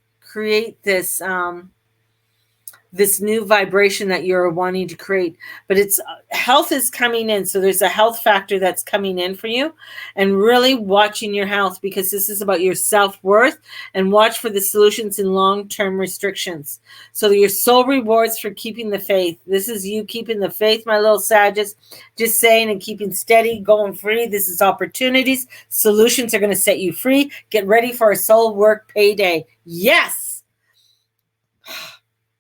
this new vibration that you're wanting to create. But it's health is coming in. So there's a health factor that's coming in for you, and really watching your health because this is about your self-worth, and watch for the solutions in long-term restrictions. So your soul rewards for keeping the faith. This is you keeping the faith, my little Sagittarius, just saying, and keeping steady, going free. This is opportunities. Solutions are going to set you free. Get ready for a soul work payday. Yes.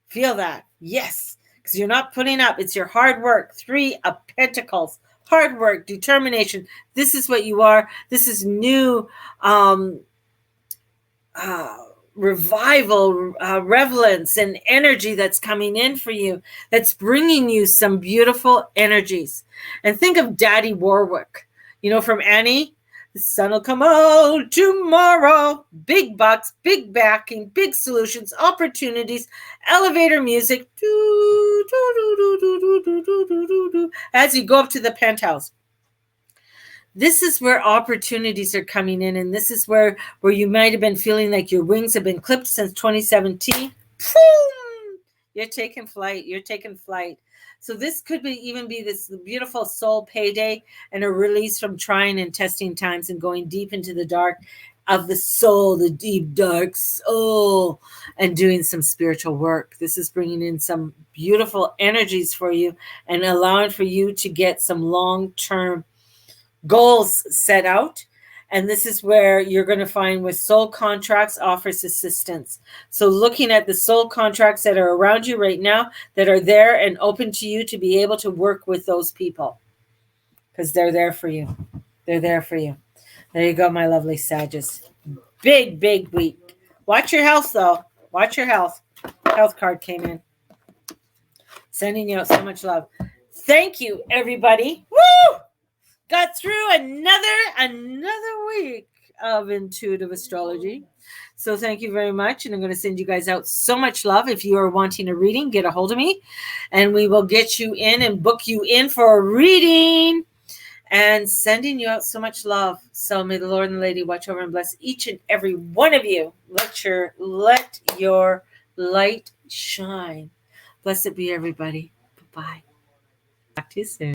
Feel that. Yes. Because you're not putting up. It's your hard work. 3 of Pentacles. Hard work. Determination. This is what you are. This is new revival, relevance, and energy that's coming in for you. That's bringing you some beautiful energies. And think of Daddy Warwick. From Annie. The sun will come out tomorrow. Big bucks, big backing, big solutions, opportunities, elevator music. As you go up to the penthouse. This is where opportunities are coming in. And this is where you might have been feeling like your wings have been clipped since 2017. Boom! You're taking flight. So this could even be this beautiful soul payday and a release from trying and testing times and going deep into the dark of the soul, the deep dark soul, and doing some spiritual work. This is bringing in some beautiful energies for you and allowing for you to get some long-term goals set out. And this is where you're going to find with soul contracts offers assistance. So looking at the soul contracts that are around you right now that are there and open to you to be able to work with those people because they're there for you. They're there for you. There you go, my lovely Sagittarius. Big, big week. Watch your health, though. Watch your health. Health card came in. Sending you out so much love. Thank you, everybody. Woo! Got through another week of intuitive astrology. So thank you very much. And I'm going to send you guys out so much love. If you are wanting a reading, get a hold of me and we will get you in and book you in for a reading, and sending you out so much love. So may the Lord and the Lady watch over and bless each and every one of you. Let your light shine. Blessed be everybody. Bye-bye. Talk to you soon.